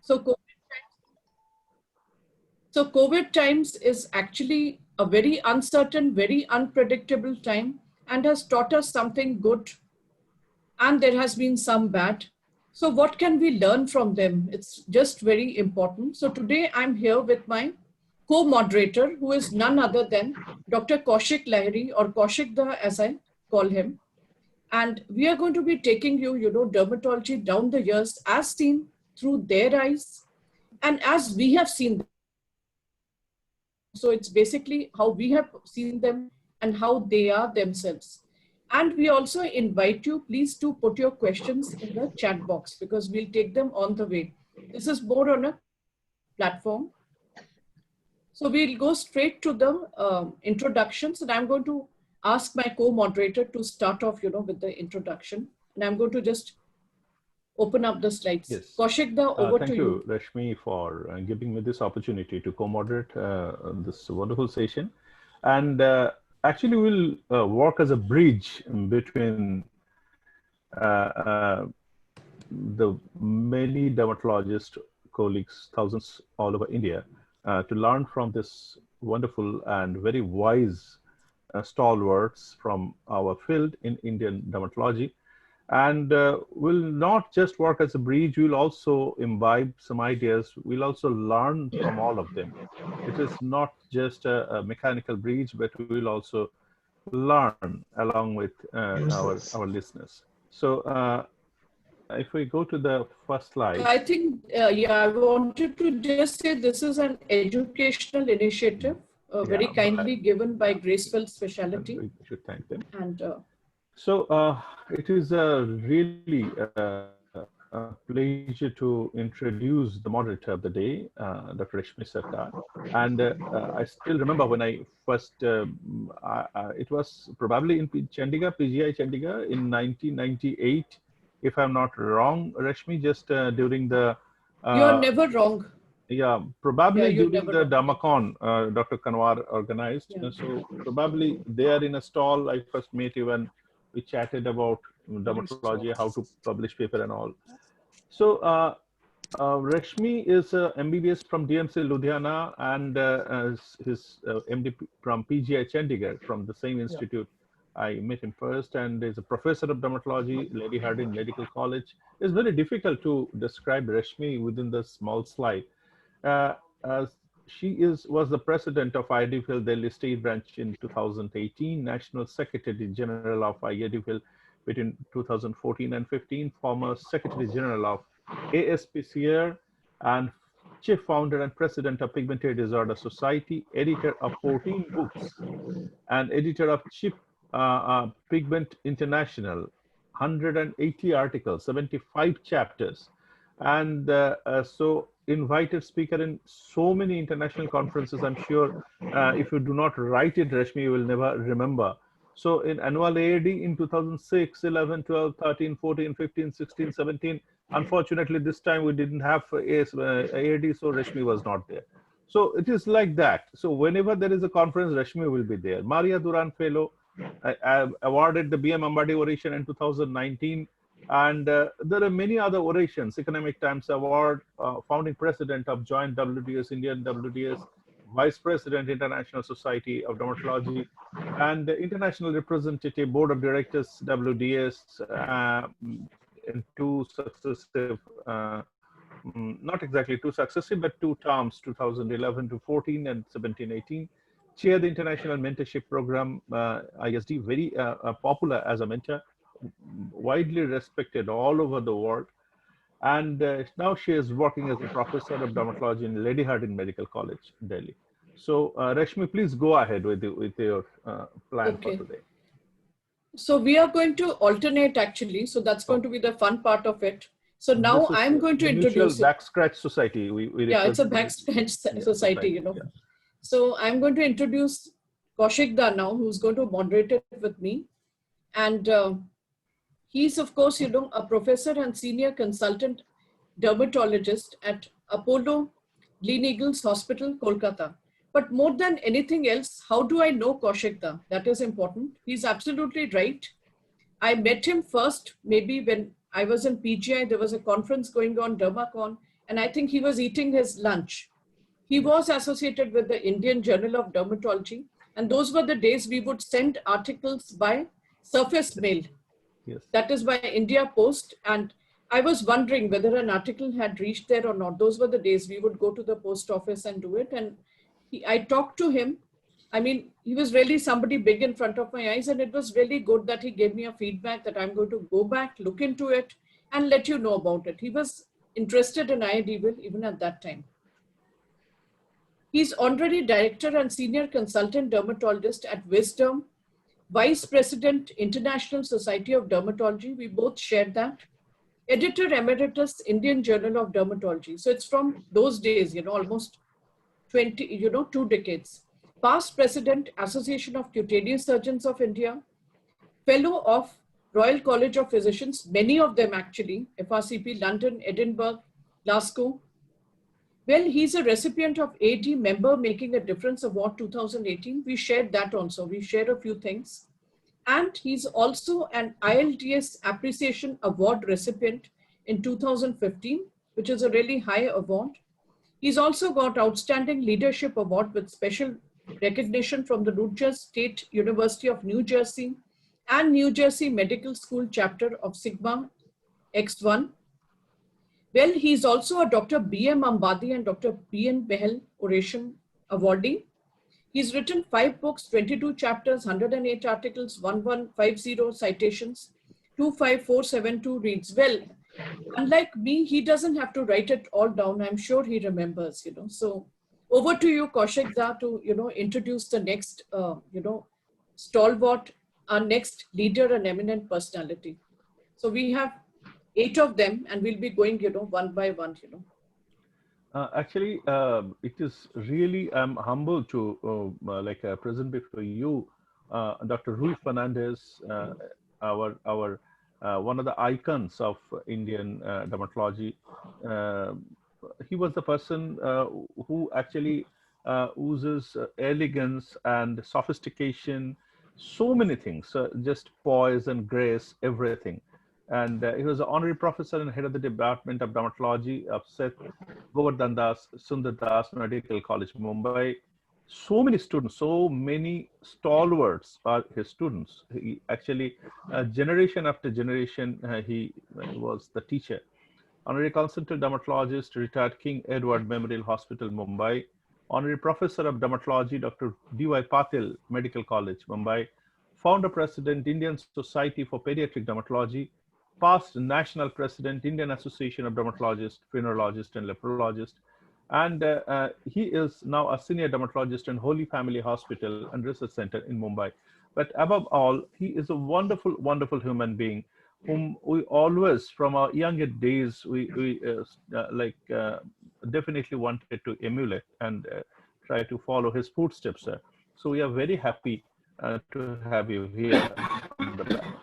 So COVID times is actually a very uncertain, very unpredictable time and has taught us something good, and there has been some bad. So what can we learn from them? It's just very important. So today I'm here with my co-moderator, who is none other than Dr. Kaushik Lahiri, or Kaushik Da as I call him. And we are going to be taking you, dermatology down the years as seen through their eyes and as we have seen them. So it's basically how we have seen them and how they are themselves. And we also invite you, please, to put your questions in the chat box because we'll take them on the way. This is more on a platform. So we'll go straight to the introductions, and I'm going to ask my co-moderator to start off, with the introduction. And I'm going to just open up the slides. Yes. Kaushik Da, over to you. Thank you, Rashmi, for giving me this opportunity to co-moderate this wonderful session. And actually, we'll work as a bridge between the many dermatologist colleagues, thousands all over India, to learn from this wonderful and very wise stalwarts from our field in Indian dermatology. And we'll not just work as a bridge, we'll also imbibe some ideas. We'll also learn from all of them. It is not just a mechanical bridge, but we will also learn along with our listeners. So if we go to the first slide. I think, I wanted to just say this is an educational initiative, very kindly given by Graceful Specialty. We should thank them. And so it is really a pleasure to introduce the moderator of the day, Dr. Rashmi Sarkar. And I still remember when I first, it was probably in Chandigarh, PGI Chandigarh in 1998, if I'm not wrong, Rashmi, just during the... You're never wrong. Yeah, probably during the Dermacon, Dr. Kanwar organized. Yeah. So probably there in a stall, I first met you and we chatted about dermatology, how to publish paper and all. So Rashmi is MBBS from DMC Ludhiana and his MD from PGI Chandigarh from the same institute. Yeah. I met him first, and is a professor of dermatology, Lady Hardinge Medical College. It's very difficult to describe Rashmi within the small slide. She was the president of IDFL Delhi State Branch in 2018, National Secretary General of IDFL between 2014 and 15, former Secretary General of ASPCR, and chief founder and president of Pigmented Disorder Society, editor of 14 books, and editor of Cheap Pigment International, 180 articles, 75 chapters, and so invited speaker in so many international conferences. I'm sure if you do not write it, Rashmi, you will never remember. So in annual AAD in 2006, 11, 12, 13, 14, 15, 16, 17, unfortunately, this time we didn't have AAD, so Rashmi was not there. So it is like that. So whenever there is a conference, Rashmi will be there. Maria Duran Fellow, awarded the BM Ambadi Oration in 2019. And there are many other orations, Economic Times Award, founding president of Joint WDS, Indian WDS, vice president, International Society of Dermatology, and international representative, board of directors, WDS, in two successive, not exactly two successive, but two terms, 2011 to 14 and 17, 18. Chair the International Mentorship Program, ISD, very popular as a mentor, widely respected all over the world. And now she is working as a professor of dermatology in Lady Hardinge Medical College, Delhi. So Rashmi, please go ahead with your plan for today. So we are going to alternate actually. So that's going to be the fun part of it. So now I'm going to introduce Back Scratch Society. Yeah, it's a Back Scratch Society, you know. Yeah. So I'm going to introduce Kaushik Da now, who's going to moderate it with me. And he's, of course, a professor and senior consultant dermatologist at Apollo Gleneagles Hospital, Kolkata. But more than anything else, how do I know Kaushik Da? That is important. He's absolutely right. I met him first, maybe when I was in PGI, there was a conference going on, Dermacon, and I think he was eating his lunch. He Yes. was associated with the Indian Journal of Dermatology, and those were the days we would send articles by surface mail, Yes. that is by India Post. And I was wondering whether an article had reached there or not. Those were the days we would go to the post office and do it. And I talked to him. I mean, he was really somebody big in front of my eyes, and it was really good that he gave me a feedback that I'm going to go back, look into it, and let you know about it. He was interested in IDVIL even at that time. He's honorary director and senior consultant dermatologist at Wisdom, vice president, International Society of Dermatology. We both shared that. Editor emeritus, Indian Journal of Dermatology. So it's from those days, almost 20, 2 decades. Past president, Association of Cutaneous Surgeons of India, fellow of Royal College of Physicians, many of them actually, FRCP, London, Edinburgh, Glasgow. Well, he's a recipient of AD Member Making a Difference Award 2018. We shared that also. We shared a few things. And he's also an ILDS Appreciation Award recipient in 2015, which is a really high award. He's also got Outstanding Leadership Award with special recognition from the Rutgers State University of New Jersey and New Jersey Medical School chapter of Sigma X1. Well, he's also a Dr. B.M. Ambadi and Dr. B.N. Behel Oration awardee. He's written 5 books, 22 chapters, 108 articles, 1150 citations, 25472 reads. Well, unlike me, he doesn't have to write it all down. I'm sure he remembers. So over to you, Kaushik Da, to, introduce the next, stalwart, our next leader and eminent personality. So we have 8 of them, and we'll be going, one by one. Actually, it is really, I'm humble to present before you, Dr. Rui Fernandez, our one of the icons of Indian dermatology. Uh, he was the person who actually oozes elegance and sophistication, so many things, just poise and grace, everything. And he was an honorary professor and head of the Department of Dermatology of Seth Govardhan Das, Sundar Das Medical College, Mumbai. So many students, so many stalwarts are his students. He actually, generation after generation, he was the teacher. Honorary Consultant Dermatologist, retired King Edward Memorial Hospital, Mumbai. Honorary Professor of Dermatology, Dr. D.Y. Patil, Medical College, Mumbai. Founder President, Indian Society for Pediatric Dermatology. Past National President, Indian Association of Dermatologists, Venereologists, and Leprologists. And he is now a senior dermatologist in Holy Family Hospital and Research Center in Mumbai. But above all, he is a wonderful, wonderful human being whom we always, from our younger days, we definitely wanted to emulate and try to follow his footsteps. So we are very happy to have you here on the platform.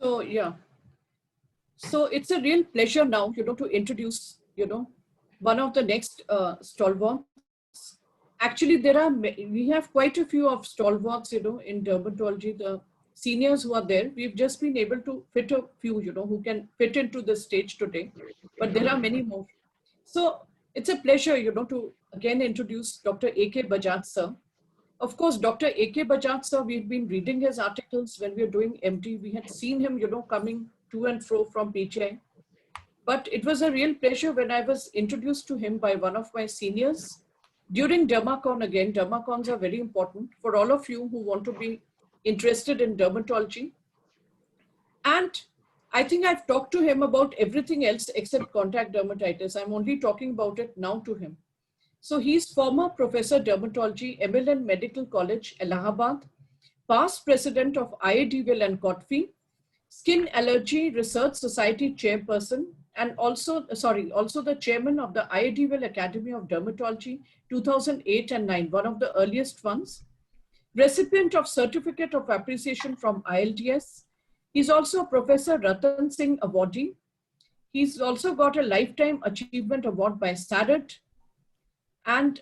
So, yeah. So it's a real pleasure now, to introduce, one of the next stalwarts. Actually, we have quite a few of stalwarts, in dermatology, the seniors who are there. We've just been able to fit a few, who can fit into the stage today, but there are many more. So it's a pleasure, to again introduce Dr. A.K. Bajaj, sir. Of course, Dr. A.K. Bajaj, sir, we've been reading his articles when we were doing MD. We had seen him, coming to and fro from PGI. But it was a real pleasure when I was introduced to him by one of my seniors during Dermacon again. Dermacons are very important for all of you who want to be interested in dermatology. And I think I've talked to him about everything else except contact dermatitis. I'm only talking about it now to him. So he's former Professor Dermatology, MLN Medical College, Allahabad, past president of IADVIL and COTFI, Skin Allergy Research Society chairperson, and also the chairman of the IADVIL Academy of Dermatology 2008 and 9, one of the earliest ones. Recipient of Certificate of Appreciation from ILDS. He's also a Professor Ratan Singh Awardee. He's also got a Lifetime Achievement Award by SADET. And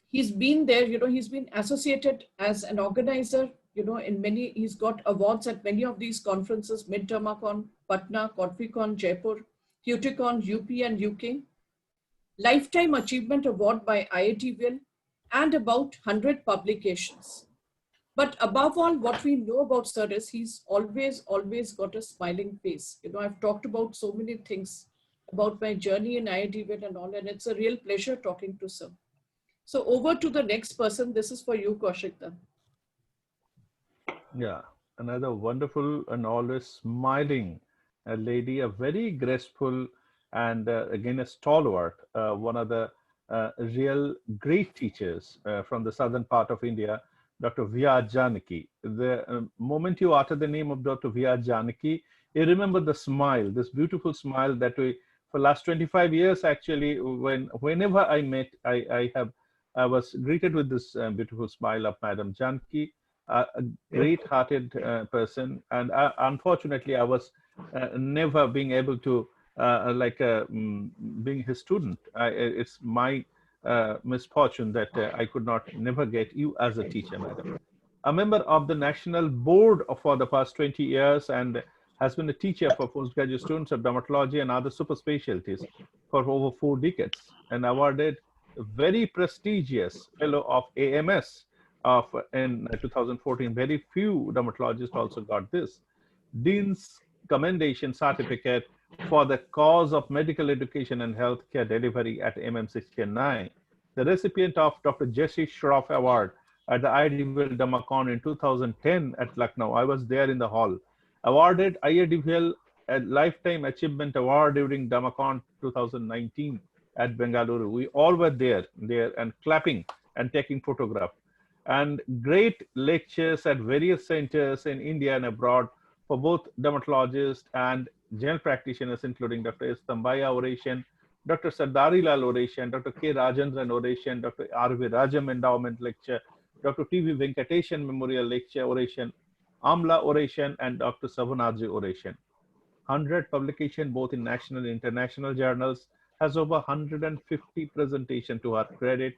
he's been there, he's been associated as an organizer he's got awards at many of these conferences: Mid Dermacon, Patna, Corficon, Jaipur, Cuticon, UP and UK, Lifetime Achievement Award by IITVL, and about 100 publications. But above all, what we know about Sir is he's always got a smiling face. I've talked about so many things about my journey in IITVL and all, and it's a real pleasure talking to Sir. So over to the next person. This is for you, Kaushikta. Yeah, another wonderful and always smiling lady, a very graceful and again a stalwart, one of the real great teachers from the southern part of India, Dr. V.R. Janaki. The moment you utter the name of Dr. V.R. Janaki, you remember the smile, this beautiful smile that we, for last 25 years actually, whenever I met, I was greeted with this beautiful smile of Madam Janaki, a great-hearted person, and unfortunately, I was never being able to being his student. It's my misfortune that I could not never get you as a teacher, madam. A member of the national board for the past 20 years and has been a teacher for postgraduate students of dermatology and other super specialties for over 4 decades, and awarded a very prestigious fellow of AMS of in 2014. Very few dermatologists also got this. Dean's Commendation Certificate for the cause of medical education and healthcare delivery at MMC Chennai. The recipient of Dr. Jesse Shroff Award at the IITVL Damakon in 2010 at Lucknow. I was there in the hall. Awarded IITVL a Lifetime Achievement Award during Damakon 2019 at Bengaluru. We all were there and clapping and taking photograph. And great lectures at various centers in India and abroad for both dermatologists and general practitioners, including Dr. S. Tambaya Oration, Dr. Sardari Lal Oration, Dr. K. Rajendran Oration, Dr. R.V. Rajam Endowment Lecture, Dr. T.V. Venkateshan Memorial Lecture Oration, Amla Oration, and Dr. Savanaji Oration. 100 publication both in national and international journals, has over 150 presentation to her credit,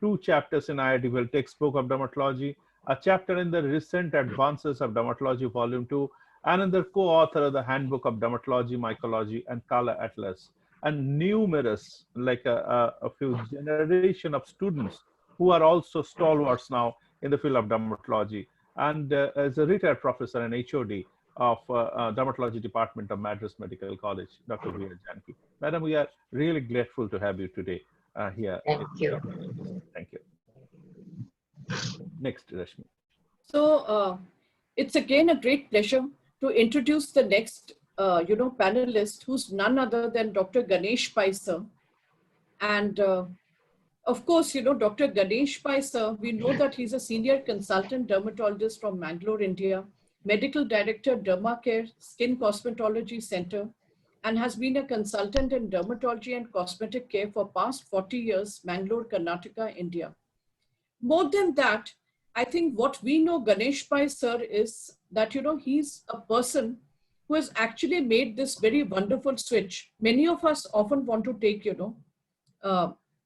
2 chapters in IITVL textbook of dermatology, a chapter in the recent advances of dermatology volume 2, another co-author of the handbook of dermatology, mycology, and color atlas, and numerous, like a few generation of students who are also stalwarts now in the field of dermatology, and as a retired professor and HOD of Dermatology Department of Madras Medical College, Dr. V.R. Janaki. Madam, we are really grateful to have you today here. Thank you. Thank you. Next, Rashmi. So it's again a great pleasure to introduce the next, panelist, who's none other than Dr. Ganesh Pai sir. And of course, Dr. Ganesh Pai sir, we know that he's a senior consultant dermatologist from Mangalore, India, medical director, Dermacare Skin Cosmetology Center, and has been a consultant in dermatology and cosmetic care for past 40 years, Mangalore, Karnataka, India. More than that, I think what we know Ganesh Pai sir is that, he's a person who has actually made this very wonderful switch. Many of us often want to take,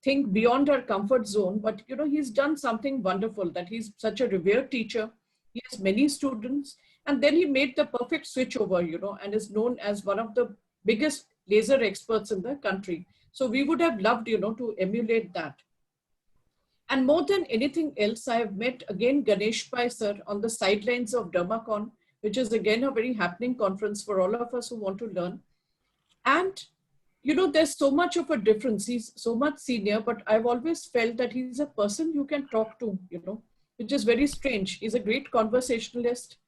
think beyond our comfort zone, but, he's done something wonderful, that he's such a revered teacher. He has many students, and then he made the perfect switch over, and is known as one of the biggest laser experts in the country. So we would have loved, to emulate that. And more than anything else, I have met again Ganesh Pai sir on the sidelines of Dermacon, which is again a very happening conference for all of us who want to learn. And, there's so much of a difference. He's so much senior, but I've always felt that he's a person you can talk to, which is very strange. He's a great conversationalist.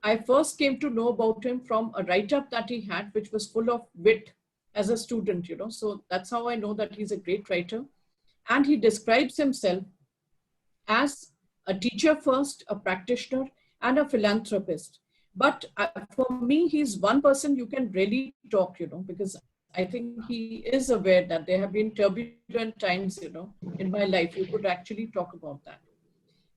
I first came to know about him from a write-up that he had, which was full of wit as a student, So that's how I know that he's a great writer. And he describes himself as a teacher first, a practitioner, and a philanthropist. But for me, he's one person you can really talk, because I think he is aware that there have been turbulent times, in my life. You could actually talk about that.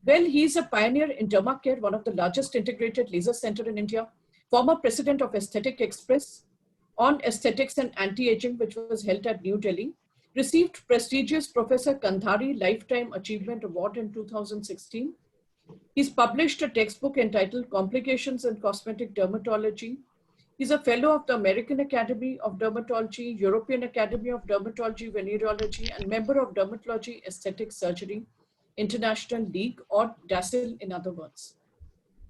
Well, he's a pioneer in Dermacare, one of the largest integrated laser center in India, former president of Aesthetic Express on aesthetics and anti-aging, which was held at New Delhi, received prestigious Professor Kandhari Lifetime Achievement Award in 2016, He's published a textbook entitled Complications in Cosmetic Dermatology. He's a fellow of the American Academy of Dermatology, European Academy of Dermatology, Venereology, and member of Dermatology Aesthetic Surgery International League, or DASIL in other words.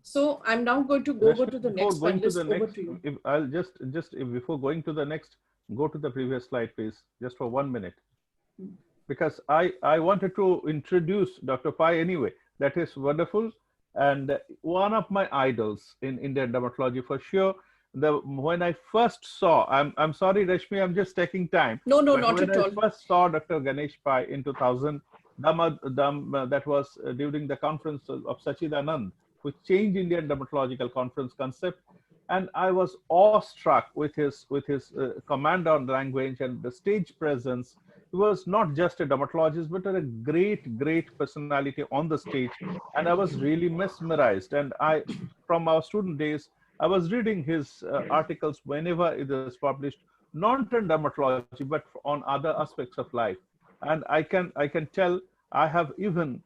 So I'm now going to go over Rashmi, to the before next going to panelist. the Over next, to you. if I'll just if before going to the next, go to the previous slide, please, just for 1 minute, because I wanted to introduce Dr. Pai anyway. That is wonderful, and one of my idols in Indian dermatology for sure. When I first saw, I'm sorry, Rashmi, I'm just taking time, No, no, but not when at I all. first saw Dr. Ganesh Pai in 2000, that was during the conference of Sachidanand, which changed Indian dermatological conference concept, and I was awestruck with his command on language and the stage presence. He was not just a dermatologist, but a great personality on the stage. And I was really mesmerized. And from our student days, I was reading his articles whenever it was published, not in dermatology, but on other aspects of life. And I can tell I have even,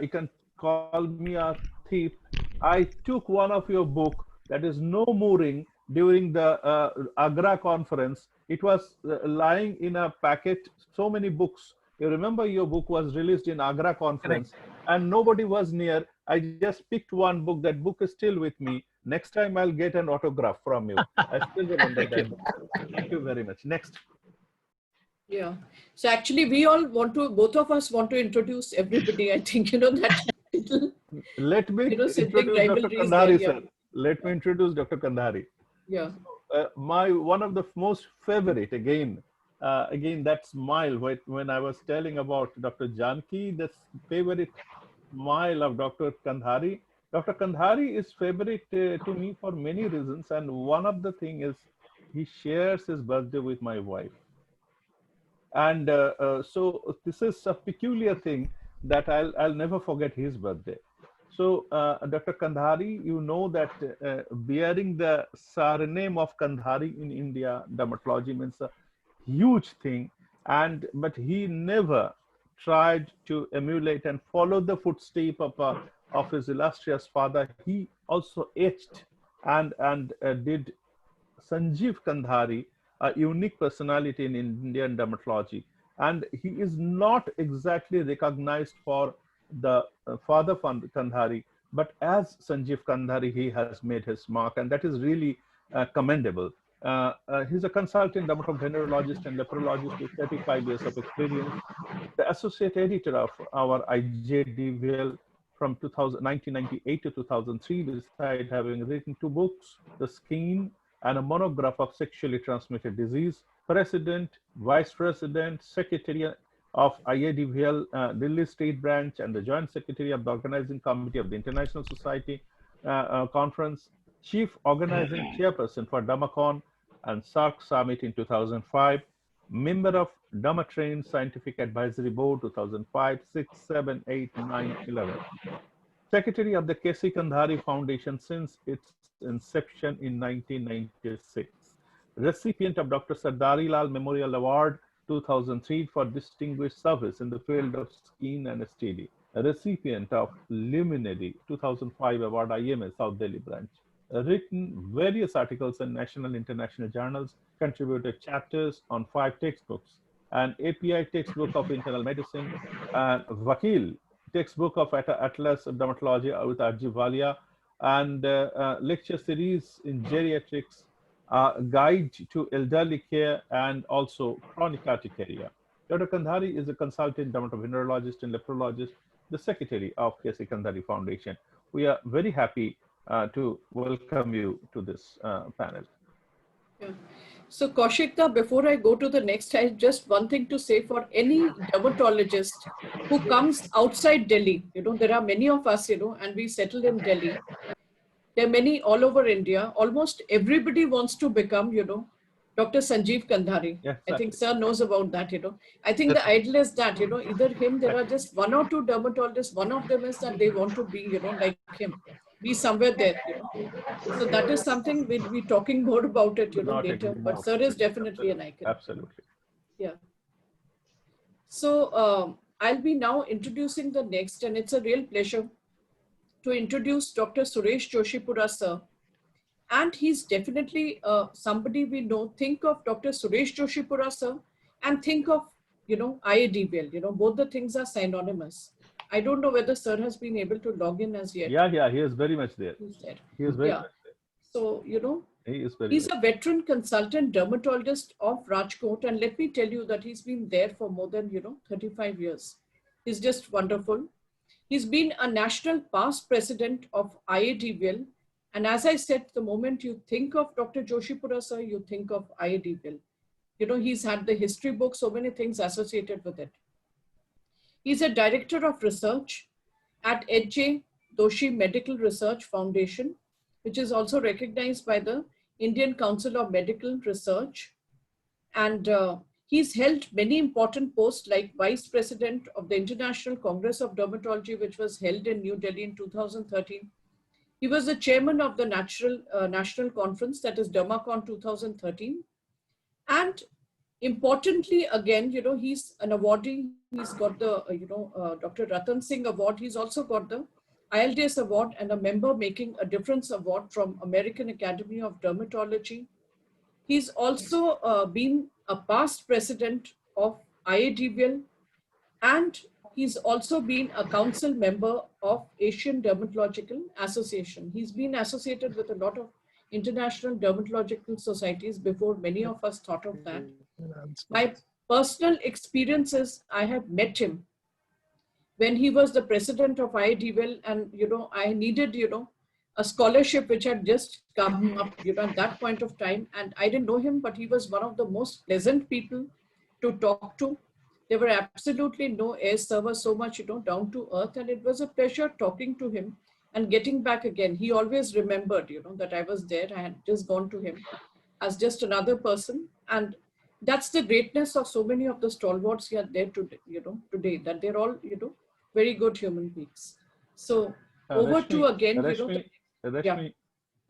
you can call me a thief. I took one of your book, that is No Mooring, during the Agra conference. It was lying in a packet, so many books. You remember your book was released in Agra conference Correct. and nobody was near. I just picked one book. That book is still with me. Next time I'll get an autograph from you. I still remember Thank you. that book. Thank you very much. Next. Yeah. So actually, we all want to, both of us want to introduce everybody. I think, that little, Let me sibling introduce Dr. rivalry is there. Kandhari, Yeah. sir. Let me introduce Dr. Kandhari. Yeah. My one of the most favorite, again that smile when I was telling about Dr. Janki, the favorite smile of Dr. Kandhari. Dr. Kandhari is favorite to me for many reasons, and one of the thing is he shares his birthday with my wife. And so this is a peculiar thing that I'll never forget his birthday. So Dr. Kandhari, you know that bearing the surname of Kandhari in India, dermatology means a huge thing. And but he never tried to emulate and follow the footstep of his illustrious father. He also etched and did Sanjeev Kandhari, a unique personality in Indian dermatology. And he is not exactly recognized for the father Kandhari, but as Sanjeev Kandhari, he has made his mark, and that is really commendable. He's a consultant dermatologist and leprologist with 35 years of experience, the associate editor of our IJDVL from 1998 to 2003, beside having written 2 books, The Skin and a monograph of sexually transmitted disease, president, vice president, secretary of IADVL Delhi State Branch, and the joint secretary of the organizing committee of the International Society Conference, chief organizing chairperson for Damacon and SARC Summit in 2005, member of Dermatrain Scientific Advisory Board 2005, 6, 7, 8, 9, 11. Secretary of the K.C. Kandhari Foundation since its inception in 1996. Recipient of Dr. Sardari Lal Memorial Award 2003 for distinguished service in the field of skin and STD. Recipient of Luminary 2005 Award IMS South Delhi branch. Written various articles in national and international journals, contributed chapters on 5 textbooks, an API textbook of internal medicine, and Vakil textbook of Atlas of Dermatology with Arji Valia, and lecture series in geriatrics, guide to elderly care, and also chronic urticaria. Dr. Kandhari is a consultant dermatologist and leprologist, the secretary of K.C. Kandhari Foundation. We are very happy to welcome you to this panel. Yeah. So Kaushikta, before I go to the next, I have just one thing to say for any dermatologist who comes outside Delhi. There are many of us, and we settled in Delhi. There are many all over India. Almost everybody wants to become, Dr. Sanjeev Kandhari. Yeah, I think exactly. sir knows about that. I think the That's right. ideal is that, either him, there are Exactly. just one or two dermatologists. One of them is that they want to be, like him, be somewhere there. So that is something we'll be talking more about it, Not later. agree But more. sir is definitely an Absolutely. icon. Absolutely. Yeah. So I'll be now introducing the next, and it's a real pleasure to introduce Dr. Suresh Joshipura, sir. And he's definitely somebody we know. Think of Dr. Suresh Joshipura, sir, and think of, IADBL. Both the things are synonymous. I don't know whether sir has been able to log in as yet. Yeah, he is very much there. He's there. He is very Yeah. much there. So, He is very he's much a veteran consultant dermatologist of Rajkot. And let me tell you that he's been there for more than, 35 years. He's just wonderful. He's been a national past president of IADBL. And as I said, the moment you think of Dr. Joshipura, sir, you think of IADBL. He's had the history book, so many things associated with it. He's a director of research at H.J. Doshi Medical Research Foundation, which is also recognized by the Indian Council of Medical Research. And he's held many important posts like Vice President of the International Congress of Dermatology, which was held in New Delhi in 2013. He was the chairman of the National Conference, that is DermaCon 2013. And importantly, again, he's an awardee. He's got the, Dr. Ratan Singh Award. He's also got the ILDS Award and a Member Making a Difference Award from American Academy of Dermatology. He's also been a past president of IADBL, and he's also been a council member of Asian Dermatological Association. He's been associated with a lot of international dermatological societies before many of us thought of that. My personal experiences, I have met him when he was the president of IDWEL, and I needed a scholarship which had just come up at that point of time, and I didn't know him, but he was one of the most pleasant people to talk to. There were absolutely no airs. Sir was so much down to earth, and it was a pleasure talking to him and getting back again. He always remembered that I was there. I had just gone to him as just another person, and that's the greatness of so many of the stalwarts here there today, today, that they're all very good human beings. So over to Rashmi, again, Rashmi, yeah,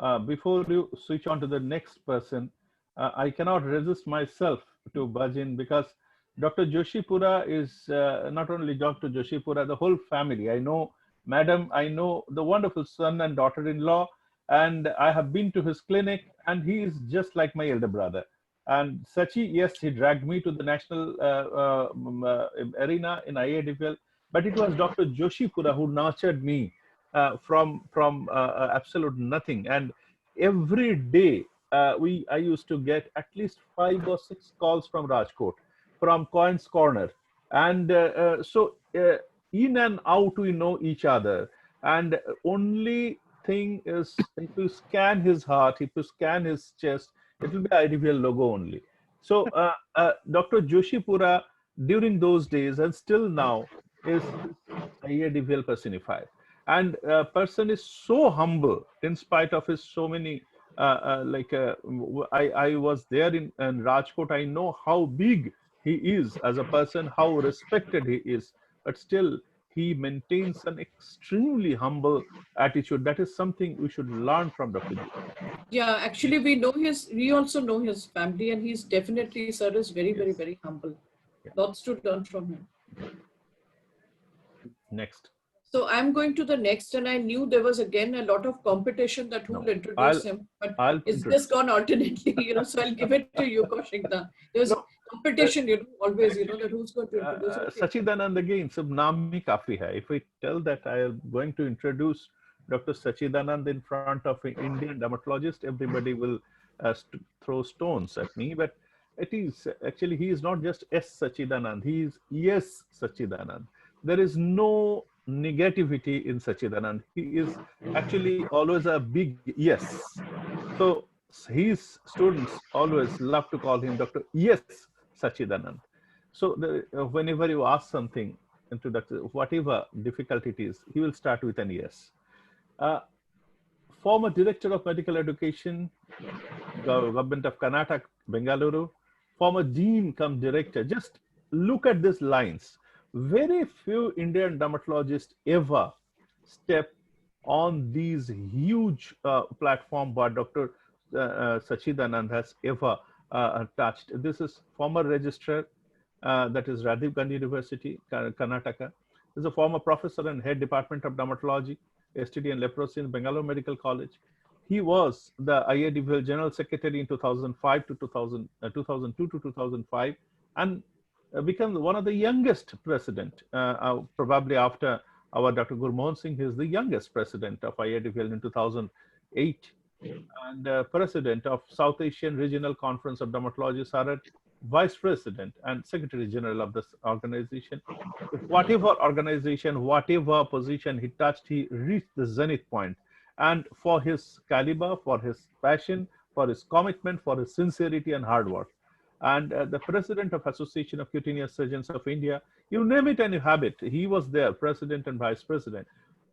Rashmi, before you switch on to the next person, I cannot resist myself to budge in because Dr. Joshipura is not only Dr. Joshipura, the whole family. I know Madam, I know the wonderful son and daughter-in-law, and I have been to his clinic, and he is just like my elder brother. And Sachi, yes, he dragged me to the national arena in IADPL, but it was Dr. Joshipura who nurtured me from absolute nothing. And every day I used to get at least 5 or 6 calls from Rajkot, from Coins Corner, and in and out we know each other. And only thing is, if you scan his heart, if you scan his chest, it will be IDVL logo only. So Dr. Joshipura during those days and still now is IADVL personified. And a person is so humble in spite of his so many I was there in Rajkot. I know how big he is as a person, how respected he is, but still he maintains an extremely humble attitude. That is something we should learn from Dr. J. yeah. Actually, we also know his family, and he's definitely, sir, is very, very, Yes. very humble. Yeah. Lots to learn from him. Next. So I'm going to the next, and I knew there was again a lot of competition that who No, will introduce him, but I'll it's introduce. just gone alternately, so I'll give it to you, Kaushikda. There's No, uh, competition, always, that actually, who's going to introduce. Okay. Sachidanand again, sab naam hi kafi hai. If I tell that I am going to introduce Dr. Sachidanand in front of an Indian dermatologist, everybody will throw stones at me. But it is actually, he is not just S. Sachidanand, he is yes Sachidanand. There is no negativity in Sachidanand. He is actually always a big yes. So his students always love to call him Dr. Yes Sachidanand. So whenever you ask something introductory, whatever difficult it is, he will start with an yes. Uh, Former director of medical education, government of Karnataka, Bengaluru, former dean come director. Just look at these lines. Very few Indian dermatologists ever step on these huge platform what Dr. Sachidanand has ever touched. This is former registrar, that is Radhiv Gandhi University, Karnataka. He's a former professor and head department of dermatology. STD and leprosy in Bangalore Medical College. He was the IADVL General Secretary in 2005 to 2002 to 2005, and became one of the youngest president, probably after our Dr. Gurmohan Singh. He is the youngest president of IADVL in 2008, and president of South Asian Regional Conference of Dermatologists, are vice president and secretary general of this organization. Whatever organization, whatever position he touched, he reached the zenith point. And for his caliber, for his passion, for his commitment, for his sincerity and hard work. And the president of Association of Cutaneous Surgeons of India, you name it and you have it. He was there, president and vice president.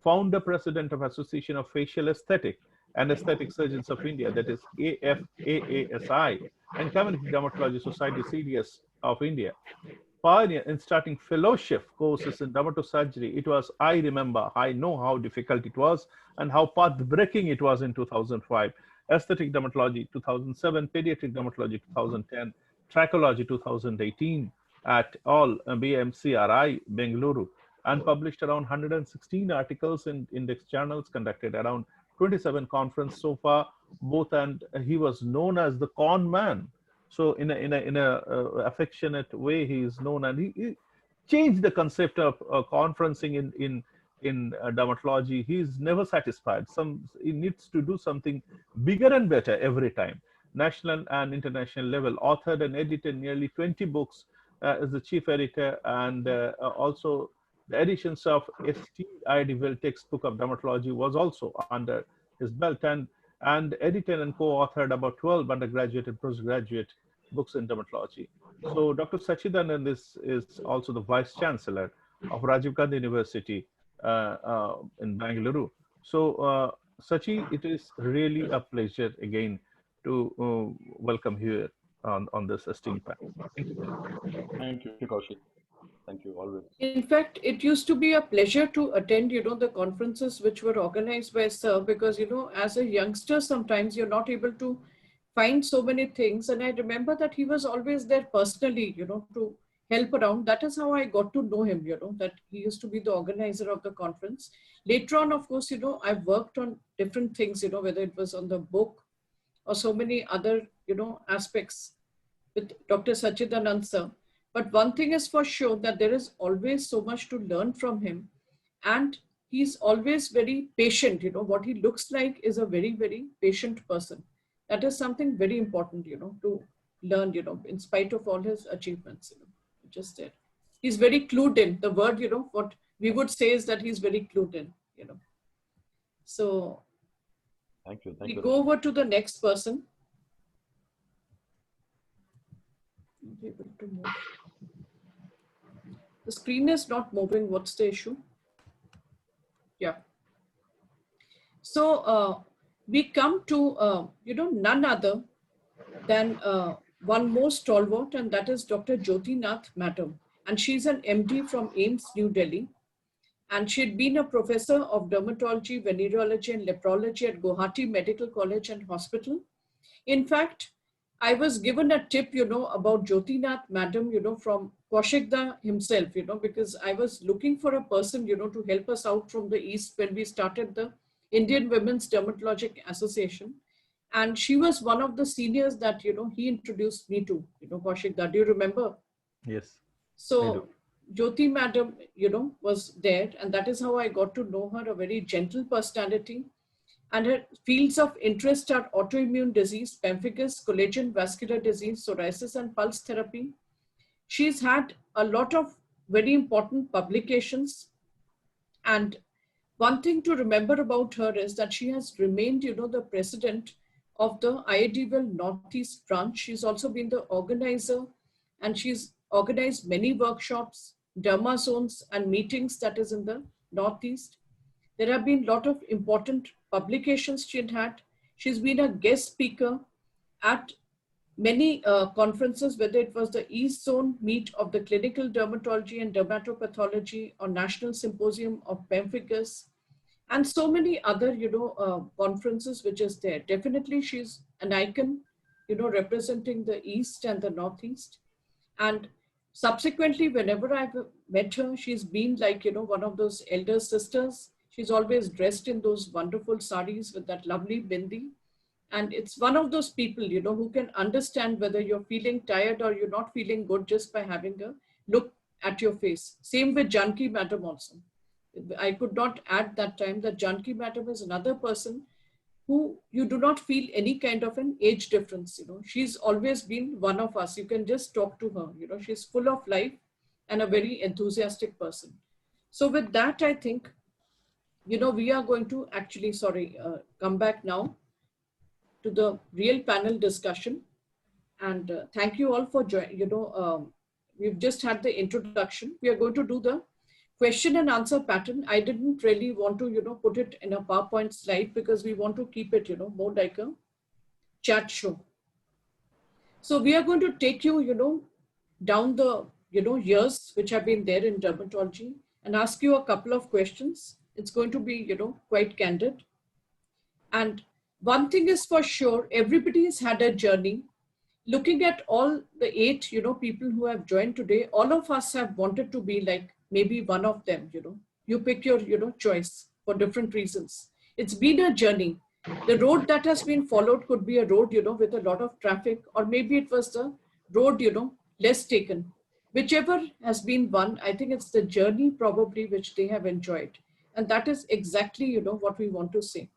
Founder president of Association of Facial Aesthetic and Aesthetic Surgeons of India, that is AFAASI, and Community Dermatology Society, CDS of India. Pioneer in starting fellowship courses in dermatosurgery. It was, I remember, I know how difficult it was and how path-breaking it was in 2005. Aesthetic dermatology 2007, pediatric dermatology 2010, trachology 2018 at all BMCRI, Bengaluru, and published around 116 articles in index journals, conducted around 27 conferences so far, both, and he was known as the con man. So in a affectionate way, he is known, and he changed the concept of conferencing in dermatology. He is never satisfied. He needs to do something bigger and better every time. National and international level, authored and edited nearly 20 books as the chief editor, and also the editions of ST IDVL textbook of dermatology was also under his belt, and edited and co-authored about 12 undergraduate and postgraduate books in dermatology. So Dr. Sachidanand is also the Vice Chancellor of Rajiv Gandhi University in Bangalore. So Sachi, it is really a pleasure again to welcome here on this esteemed panel. Thank you very much. Thank you, Kaushik. Thank you always. In fact, it used to be a pleasure to attend, the conferences which were organized by Sir, because, as a youngster, sometimes you're not able to find so many things. And I remember that he was always there personally, to help around. That is how I got to know him, that he used to be the organizer of the conference. Later on, of course, I've worked on different things, whether it was on the book or so many other, aspects with Dr. Sachidanand Sir. But one thing is for sure, that there is always so much to learn from him. And he's always very patient. What he looks like is a very, very patient person. That is something very important, to learn, in spite of all his achievements, just there. He's very clued in. The word, what we would say is that he's very clued in, So Thank you. we go over to the next person. Be able to move. The screen is not moving. What's the issue? Yeah. So we come to, none other than one more stalwart, and that is Dr. Jyoti Nath Madam. And she's an MD from AIIMS, New Delhi. And she had been a professor of dermatology, venereology, and leprology at Guwahati Medical College and Hospital. In fact, I was given a tip, about Jyoti Nath Madam, from Kaushikda himself, because I was looking for a person, to help us out from the East when we started the Indian Women's Dermatologic Association. And she was one of the seniors that, he introduced me to, Kaushikda. Do you remember? Yes. So Jyoti Madam, was there, and that is how I got to know her, a very gentle personality. And her fields of interest are autoimmune disease, pemphigus, collagen vascular disease, psoriasis, and pulse therapy. She's had a lot of very important publications. And one thing to remember about her is that she has remained, the president of the IADVL Northeast branch. She's also been the organizer, and she's organized many workshops, derma zones, and meetings that is in the Northeast. There have been a lot of important publications she had. She's been a guest speaker at many conferences, whether it was the East Zone meet of the clinical dermatology and dermatopathology, or National Symposium of Pemphigus, and so many other, conferences which is there. Definitely she's an icon, representing the East and the Northeast. And subsequently, whenever I've met her, she's been like, one of those elder sisters. She's always dressed in those wonderful saris with that lovely bindi. And it's one of those people, who can understand whether you're feeling tired or you're not feeling good just by having a look at your face. Same with Janki Madam also. I could not add that time that Janki Madam is another person who you do not feel any kind of an age difference. She's always been one of us. You can just talk to her. She's full of life and a very enthusiastic person. So with that, I think, we are going to actually, come back now to the real panel discussion. And thank you all for joining. We've just had the introduction. We are going to do the question and answer pattern. I didn't really want to, put it in a PowerPoint slide because we want to keep it, more like a chat show. So we are going to take you, down the, years which have been there in dermatology and ask you a couple of questions. It's going to be, quite candid. And one thing is for sure, everybody has had a journey. Looking at all the 8, people who have joined today, all of us have wanted to be like maybe one of them, You pick your, choice for different reasons. It's been a journey. The road that has been followed could be a road, with a lot of traffic, or maybe it was the road, less taken. Whichever has been one, I think it's the journey probably which they have enjoyed. And that is exactly, what we want to say.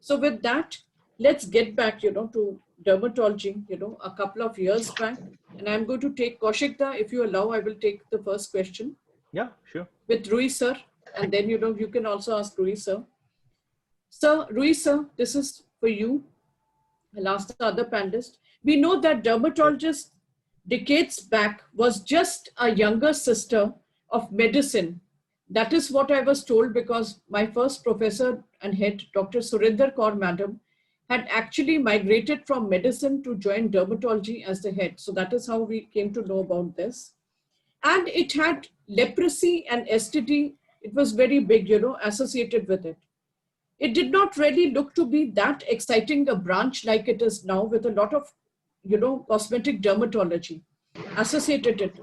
So with that, let's get back, to dermatology, a couple of years back. And I'm going to take Kaushikda, if you allow, I will take the first question. Yeah, sure. With Rui sir. And then, you can also ask Rui sir. Sir, Rui sir, this is for you. I'll ask the other panelist. We know that dermatologist decades back was just a younger sister of medicine. That is what I was told because my first professor and head, Dr. Surinder Kaur Madam, had actually migrated from medicine to join dermatology as the head. So that is how we came to know about this. And it had leprosy and STD. It was very big, associated with it. It did not really look to be that exciting a branch like it is now with a lot of, cosmetic dermatology associated it.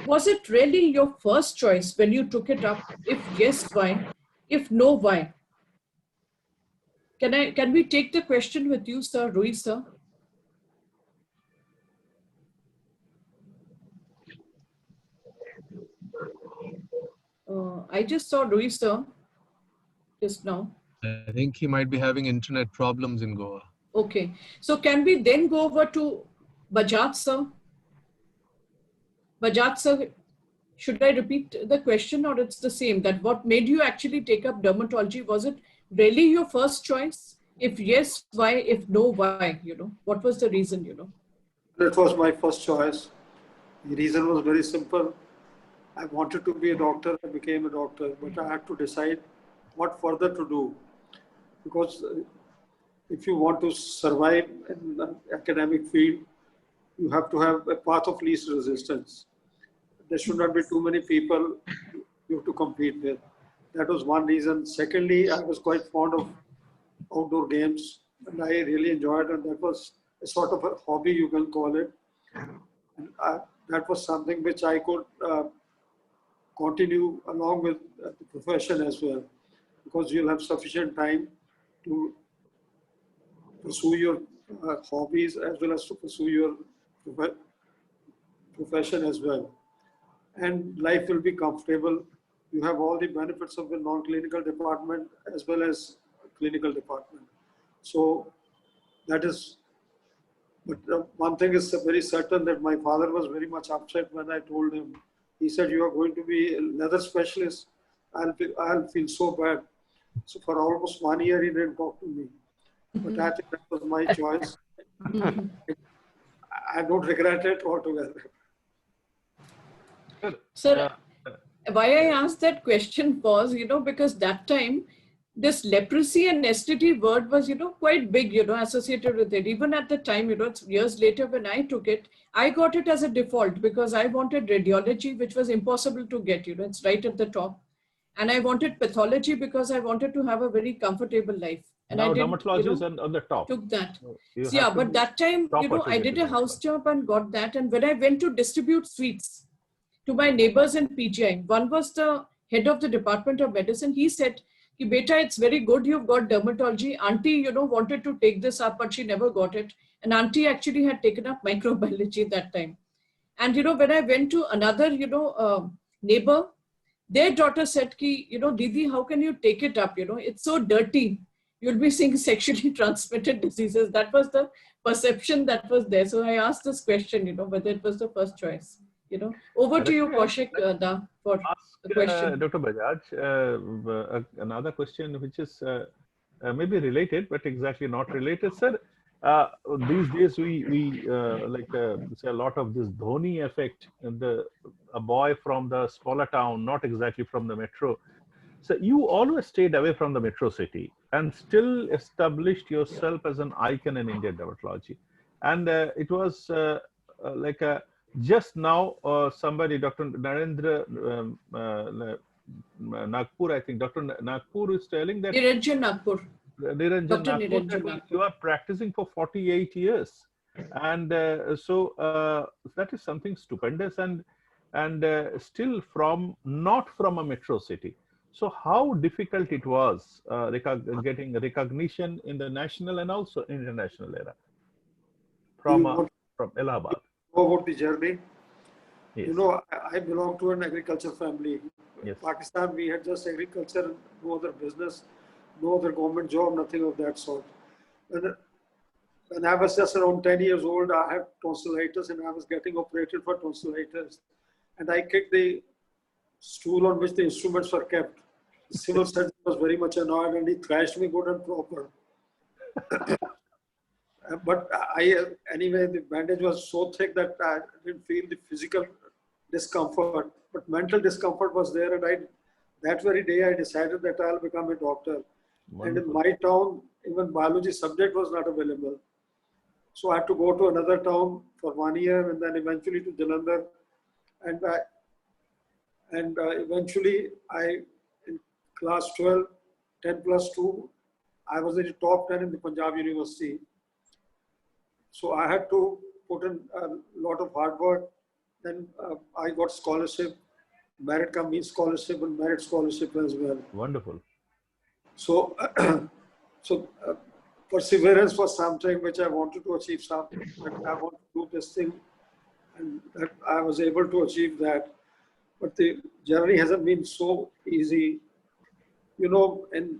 Was it really your first choice when you took it up? If yes, why? If no, why? Can we take the question with you, sir, Rui, sir? I just saw Rui, sir, just now. I think he might be having internet problems in Goa. Okay. So can we then go over to Bajaj, sir? Bajaj, sir, should I repeat the question or it's the same? That what made you actually take up dermatology? Was it really your first choice? If yes, why? If no, why? What was the reason, It was my first choice. The reason was very simple. I wanted to be a doctor. I became a doctor, but I had to decide what further to do. Because if you want to survive in the academic field, you have to have a path of least resistance. There should not be too many people you have to compete with. That was one reason. Secondly, I was quite fond of outdoor games and I really enjoyed it. And that was a sort of a hobby, you can call it. And that was something which I could continue along with the profession as well, because you'll have sufficient time to pursue your hobbies as well as to pursue your profession as well. And life will be comfortable. You have all the benefits of the non-clinical department as well as clinical department. So that is, but one thing is very certain that my father was very much upset when I told him. He said, "You are going to be a leather specialist. I'll feel so bad." So for almost 1 year, he didn't talk to me. But I think that was my choice. I don't regret it altogether. Sir, why I asked that question was, because that time, this leprosy and STD word was, quite big, associated with it. Even at the time, it's years later when I took it, I got it as a default because I wanted radiology, which was impossible to get, it's right at the top. And I wanted pathology because I wanted to have a very comfortable life. And now I didn't, dermatology is on the top. took that. So Yeah, but that time, I did a house job and got that. And when I went to distribute sweets to my neighbors in PGI, one was the head of the Department of Medicine. He said, Ki beta, it's very good you've got dermatology. Auntie, wanted to take this up, but she never got it. And auntie actually had taken up microbiology that time. And, when I went to another, neighbor, their daughter said, ki, Didi, how can you take it up? It's so dirty. You'll be seeing sexually transmitted diseases. That was the perception that was there. So I asked this question, whether it was the first choice. Over to you, Rashmi, Kaushik, Da, for the ask question. Dr. Bajaj another question which is maybe related, but exactly not related. Sir, uh, these days we say a lot of this Dhoni effect, and a boy from the smaller town, not exactly from the metro. So you always stayed away from the metro city and still established yourself as an icon in Indian dermatology. And it was like just now somebody, Dr. Narendra Nagpur, I think Dr. Nagpur is telling that Niranjan Nagpur. Niranjan Dr. Nagpur, Niranjan that Nagpur. you are practicing for 48 years. And that is something stupendous and still not from a metro city. So how difficult it was getting recognition in the national and also international era Do you from want from Allahabad. to know about the journey? Yes. You know, I belong to an agriculture family. In Yes. Pakistan, we had just agriculture, no other business, no other government job, nothing of that sort. When, when I was just around 10 years old, I had tonsillitis and I was getting operated for tonsillitis. And I kicked the stool on which the instruments were kept. The civil surgeon was very much annoyed and he thrashed me good and proper. But anyway, the bandage was so thick that I didn't feel the physical discomfort, but mental discomfort was there. And that very day, I decided that I'll become a doctor. And in Wonderful. my town, even biology subject was not available. So I had to go to another town for 1 year and then eventually to Jalandhar. And eventually in class 12, 10 plus 2, I was in the top 10 in the Punjab University. So I had to put in a lot of hard work. Then I got scholarship, merit cum scholarship and merit scholarship as well. Wonderful. So, perseverance was something which I wanted to achieve something. That I want to do this thing, and that I was able to achieve that. But the journey hasn't been so easy. You know, in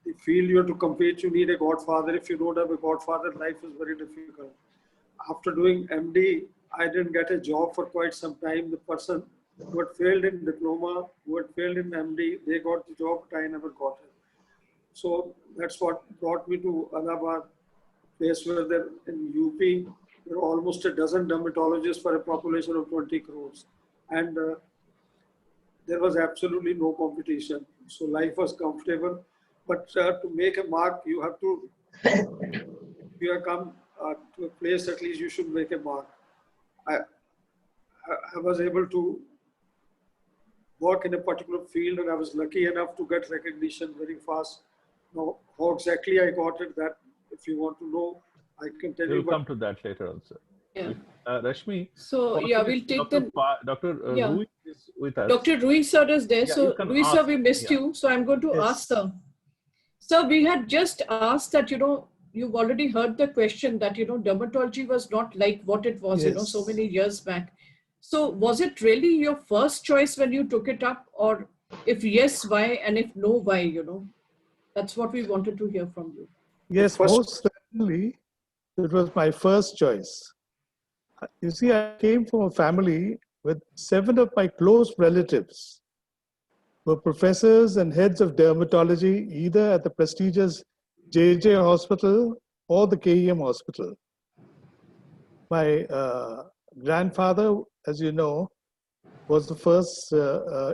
the field you have to compete, you need a godfather. If you don't have a godfather, life is very difficult. After doing MD, I didn't get a job for quite some time. The person who had failed in diploma, who had failed in MD, they got the job, but I never got it. So that's what brought me to Allahabad, place where there in UP, there are almost a dozen dermatologists for a population of 20 crores. And there was absolutely no competition. So life was comfortable. But to make a mark, you have to, if you have come to a place, at least you should make a mark. I was able to work in a particular field and I was lucky enough to get recognition very fast. Now, how exactly I got it, that if you want to know, I can tell We'll you. come to that later also. Yeah. Rashmi, So, yeah, we'll take the... Dr. Yeah. Rui is with us. Dr. Rui sir is there. Yeah, you So, can Rui sir, ask. we missed Yeah. you. So, I'm going to ask Yes. sir. Sir, we had just asked that, you've already heard the question that, dermatology was not like what it was, so Yes. many years back. So, was it really your first choice when you took it up? Or if yes, why? And if no, why, That's what we wanted to hear from you. Yes, First, most certainly, it was my first choice. You see, I came from a family with 7 of my close relatives were professors and heads of dermatology, either at the prestigious JJ Hospital or the KEM Hospital. My grandfather, as you know, was the first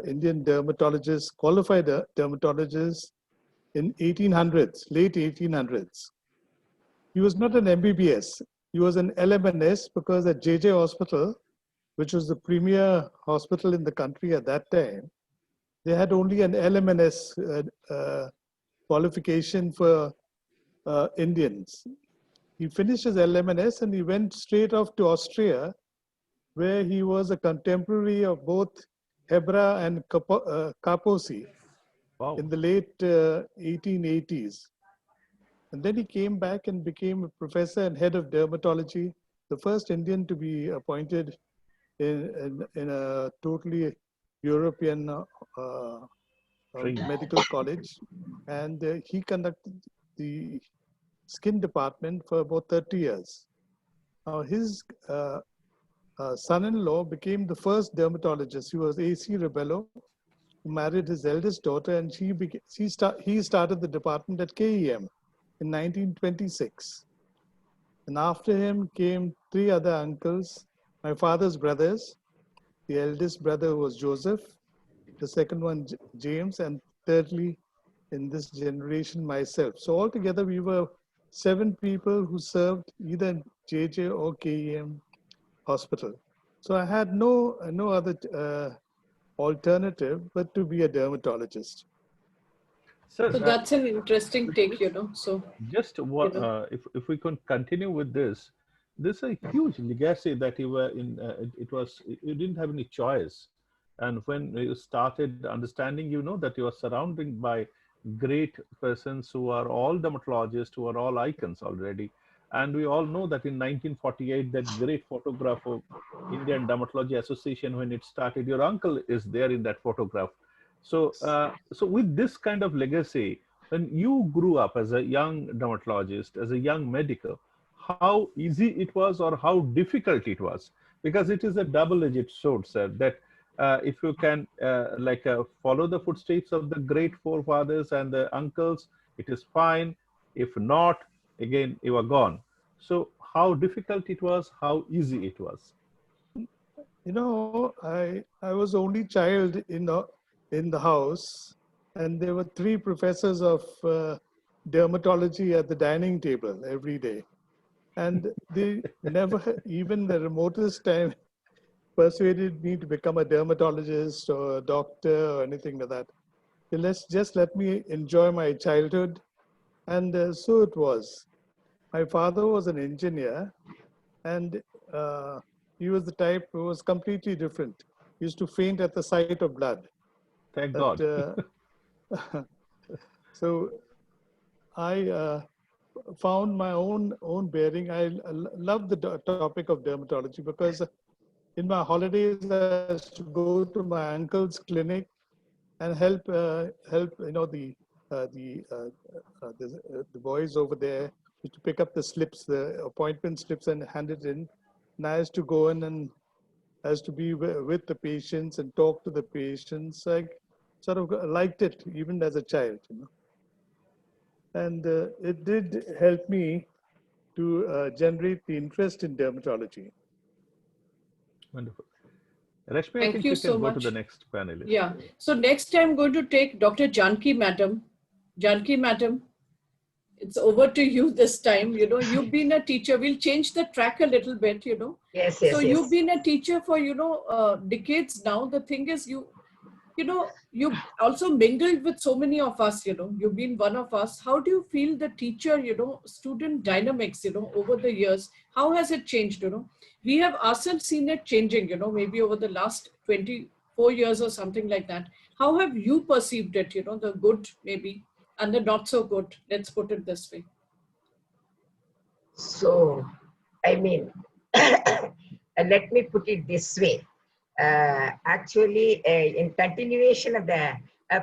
Indian dermatologist, qualified dermatologist in 1800s, late 1800s. He was not an MBBS. He was an LMNS because at JJ Hospital, which was the premier hospital in the country at that time, they had only an LMNS qualification for Indians. He finished his LMNS and he went straight off to Austria, where he was a contemporary of both Hebra and Kaposi. in Wow. the late 1880s. And then he came back and became a professor and head of dermatology, the first Indian to be appointed in a totally European Trained. medical college. And he conducted the skin department for about 30 years. Now, his son-in-law became the first dermatologist. He was A.C. Rebello, who married his eldest daughter, and he started the department at KEM in 1926. And after him came three other uncles, my father's brothers. The eldest brother was Joseph, the second one James, and thirdly, in this generation, myself. So altogether, we were 7 people who served either in JJ or KEM hospital. So I had no other alternative but to be a dermatologist. So Sir, that's an interesting take, just So, just you know, if we can continue with this, this is a huge legacy that you were in. It was you didn't have any choice, and when you started understanding, that you are surrounded by great persons who are all dermatologists, who are all icons already, and we all know that in 1948, that great photograph of Indian Dermatology Association when it started, your uncle is there in that photograph. So, so with this kind of legacy, when you grew up as a young dermatologist, as a young medical, how easy it was or how difficult it was? Because it is a double-edged sword, sir, that if you can follow the footsteps of the great forefathers and the uncles, it is fine. If not, again, you are gone. So how difficult it was, how easy it was? I was only child in the house, and there were 3 professors of dermatology at the dining table every day, and they never even the remotest time persuaded me to become a dermatologist or a doctor or anything like that. Let's just let me enjoy my childhood, and so it was. My father was an engineer, and uh, he was the type who was completely different. He used to faint at the sight of blood. Thank That God. so I found my own bearing. I love the topic of dermatology because in my holidays I used to go to my uncle's clinic and help the boys over there to pick up the slips, the appointment slips, and hand it in. And I used to go in and as to be with the patients and talk to the patients. I sort of liked it even as a child. And it did help me to generate the interest in dermatology. Wonderful. Rashmi, I thank think you you can so go to the much. next panelist. Yeah. So next I'm going to take Dr. Janki Madam. Janki Madam, it's over to you this time. You've been a teacher. We'll change the track a little bit. Yes, So yes, you've yes. been a teacher for, decades now. The thing is, you also mingled with so many of us. You've been one of us. How do you feel the teacher, student dynamics, over the years? How has it changed? We have ourselves seen it changing, maybe over the last 24 years or something like that. How have you perceived it, the good maybe and the not so good? Let's put it this way. So, I mean, let me put it this way. Actually, in continuation of the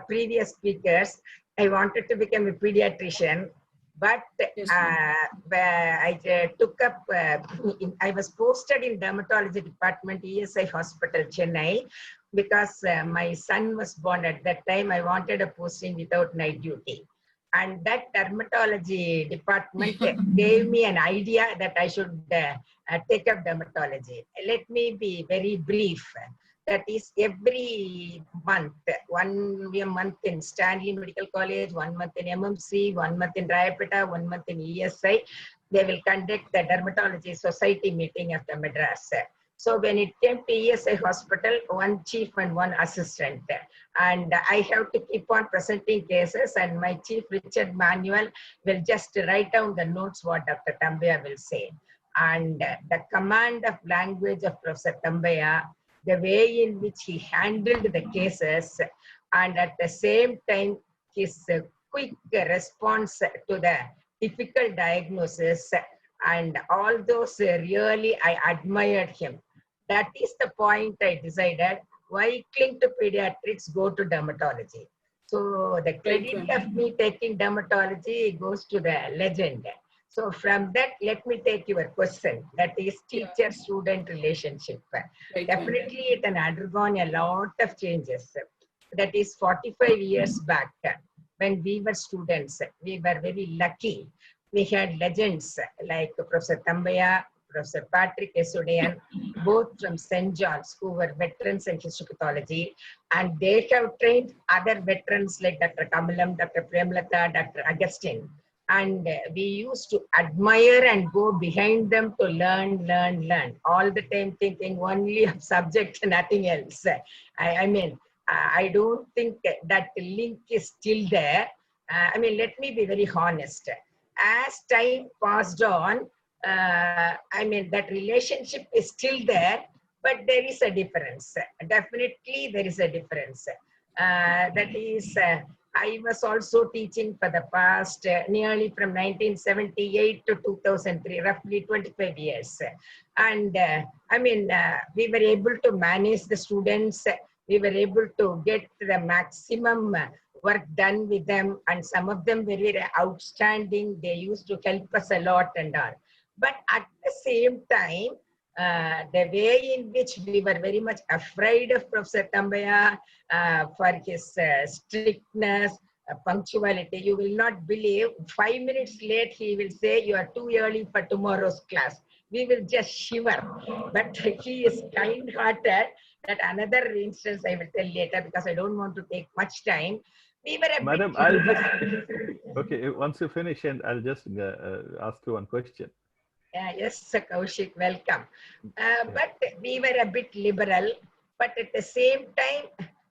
previous speakers, I wanted to become a pediatrician, but Yes, ma'am. I took up, I was posted in dermatology department, ESI Hospital, Chennai, because my son was born at that time. I wanted a posting without night duty. And that dermatology department gave me an idea that I should take up dermatology. Let me be very brief. That is every month, 1 month in Stanley Medical College, 1 month in MMC, 1 month in Rayapeta, 1 month in ESI. They will conduct the Dermatology Society meeting at the Madras. So when it came to ESI hospital, 1 chief and 1 assistant. And I have to keep on presenting cases, and my chief, Richard Manuel, will just write down the notes what Dr. Tambaya will say. And the command of language of Professor Tambaya, the way in which he handled the cases, and at the same time his quick response to the difficult diagnosis, and all those really I admired him. That is the point I decided why cling to pediatrics, go to dermatology. So the Right, credit ma'am. of me taking dermatology goes to the legend. So from that, let me take your question. That is Yeah. teacher-student relationship. Right, ma'am. Definitely it has undergone a lot of changes. That is 45 years back when we were students. We were very lucky. We had legends like Professor Tambaya, Professor Patrick Esudian, both from St. John's, who were veterans in histopathology, and they have trained other veterans like Dr. Kamalam, Dr. Premlata, Dr. Agustin. And we used to admire and go behind them to learn, all the time thinking only of subject, nothing else. I mean, I don't think that link is still there. I mean, let me be very honest. As time passed on, I mean, that relationship is still there, but there is a difference. Definitely, there is a difference. That is, I was also teaching for the past nearly from 1978 to 2003, roughly 25 years. And I mean, we were able to manage the students. We were able to get the maximum work done with them, and some of them were very outstanding. They used to help us a lot and all. But at the same time, the way in which we were very much afraid of Professor Tambaya for his strictness, punctuality. You will not believe, 5 minutes late, he will say, you are too early for tomorrow's class. We will just shiver. But he is kind-hearted. That another instance I will tell later because I don't want to take much time. We were a bit Madam, I'll just, okay, once you finish, and I'll just ask you one question. Yes, Sir Kaushik, welcome. Yeah. But we were a bit liberal, but at the same time,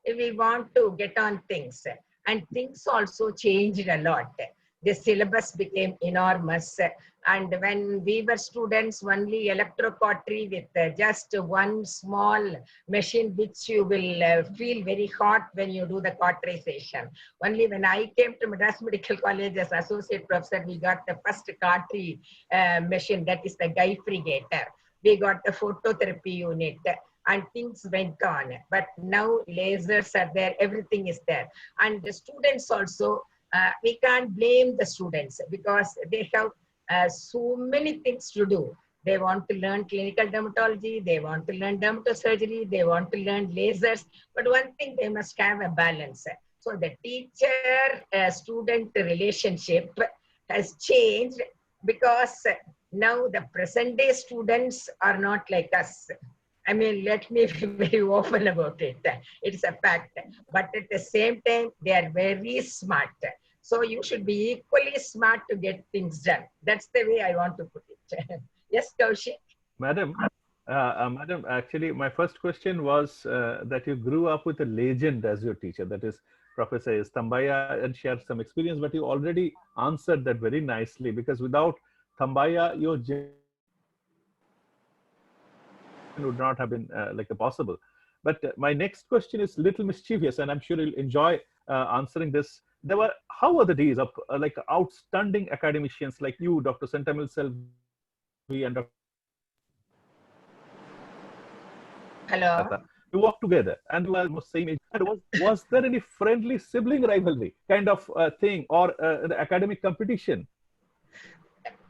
we want to get on things. And things also changed a lot. The syllabus became enormous. And when we were students, only electrocautery with just one small machine, which you will feel very hot when you do the cauterization. Only when I came to Madras Medical College as associate professor, we got the first cautery machine, that is the Guy Frigator. We got the phototherapy unit and things went on. But now lasers are there, everything is there. And the students also, we can't blame the students because they have so many things to do. They want to learn clinical dermatology, they want to learn dermatosurgery, they want to learn lasers. But one thing, they must have a balance. So the teacher-student relationship has changed because now the present day students are not like us. I mean, let me be very open about it. It's a fact. But at the same time, they are very smart. So you should be equally smart to get things done. That's the way I want to put it. Yes, Kaushik? Madam, Madam, actually, my first question was that you grew up with a legend as your teacher, that is Professor Thambaya, and shared some experience, but you already answered that very nicely, because without Thambaya, your generation would not have been like a possible. But my next question is little mischievous, and I'm sure you'll enjoy answering this. How were the days of like outstanding academicians like you, Dr. Sentamil Selvi, and Dr. Hello? We walked together and we were almost same age. And was there any friendly sibling rivalry kind of thing, or the academic competition?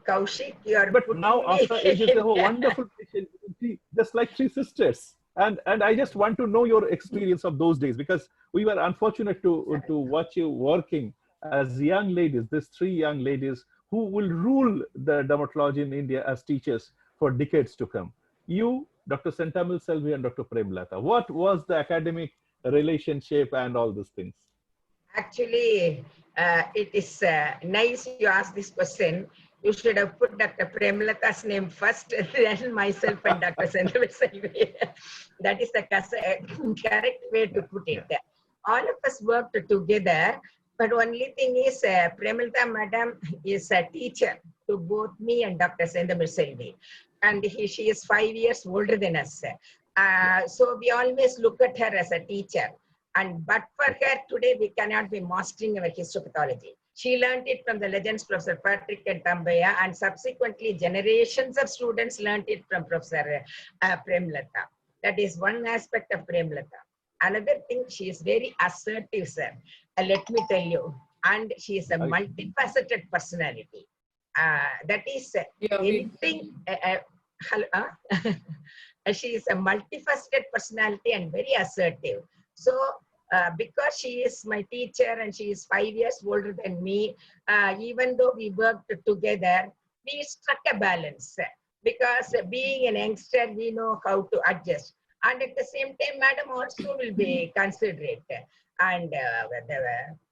Kaushik, you are But now putting me after ages, they have a in. wonderful relation, just like three sisters. And I just want to know your experience of those days, because we were unfortunate to watch you working as young ladies, these three young ladies who will rule the dermatology in India as teachers for decades to come. You, Dr. Sentamil Selvi, and Dr. Premlata. What was the academic relationship and all these things? Actually, it is nice you asked this question. You should have put Dr. Premlata's name first, then myself and Dr. Senthil Selvi. That is the correct way to put it. All of us worked together, but only thing is Premlata madam is a teacher to both me and Dr. Senthil Selvi. And she is 5 years older than us. So we always look at her as a teacher. And but for her, today we cannot be mastering our histopathology. She learned it from the legends Professor Patrick and Tambaya, and subsequently generations of students learned it from Professor Premlata. That is one aspect of Premlata. Another thing, she is very assertive, sir. Let me tell you. And she is a multifaceted personality. That is Yeah, anything. She is a multifaceted personality and very assertive. So, because she is my teacher and she is 5 years older than me, even though we worked together, we struck a balance. Because being an youngster, we know how to adjust. And at the same time, madam also will be considerate. And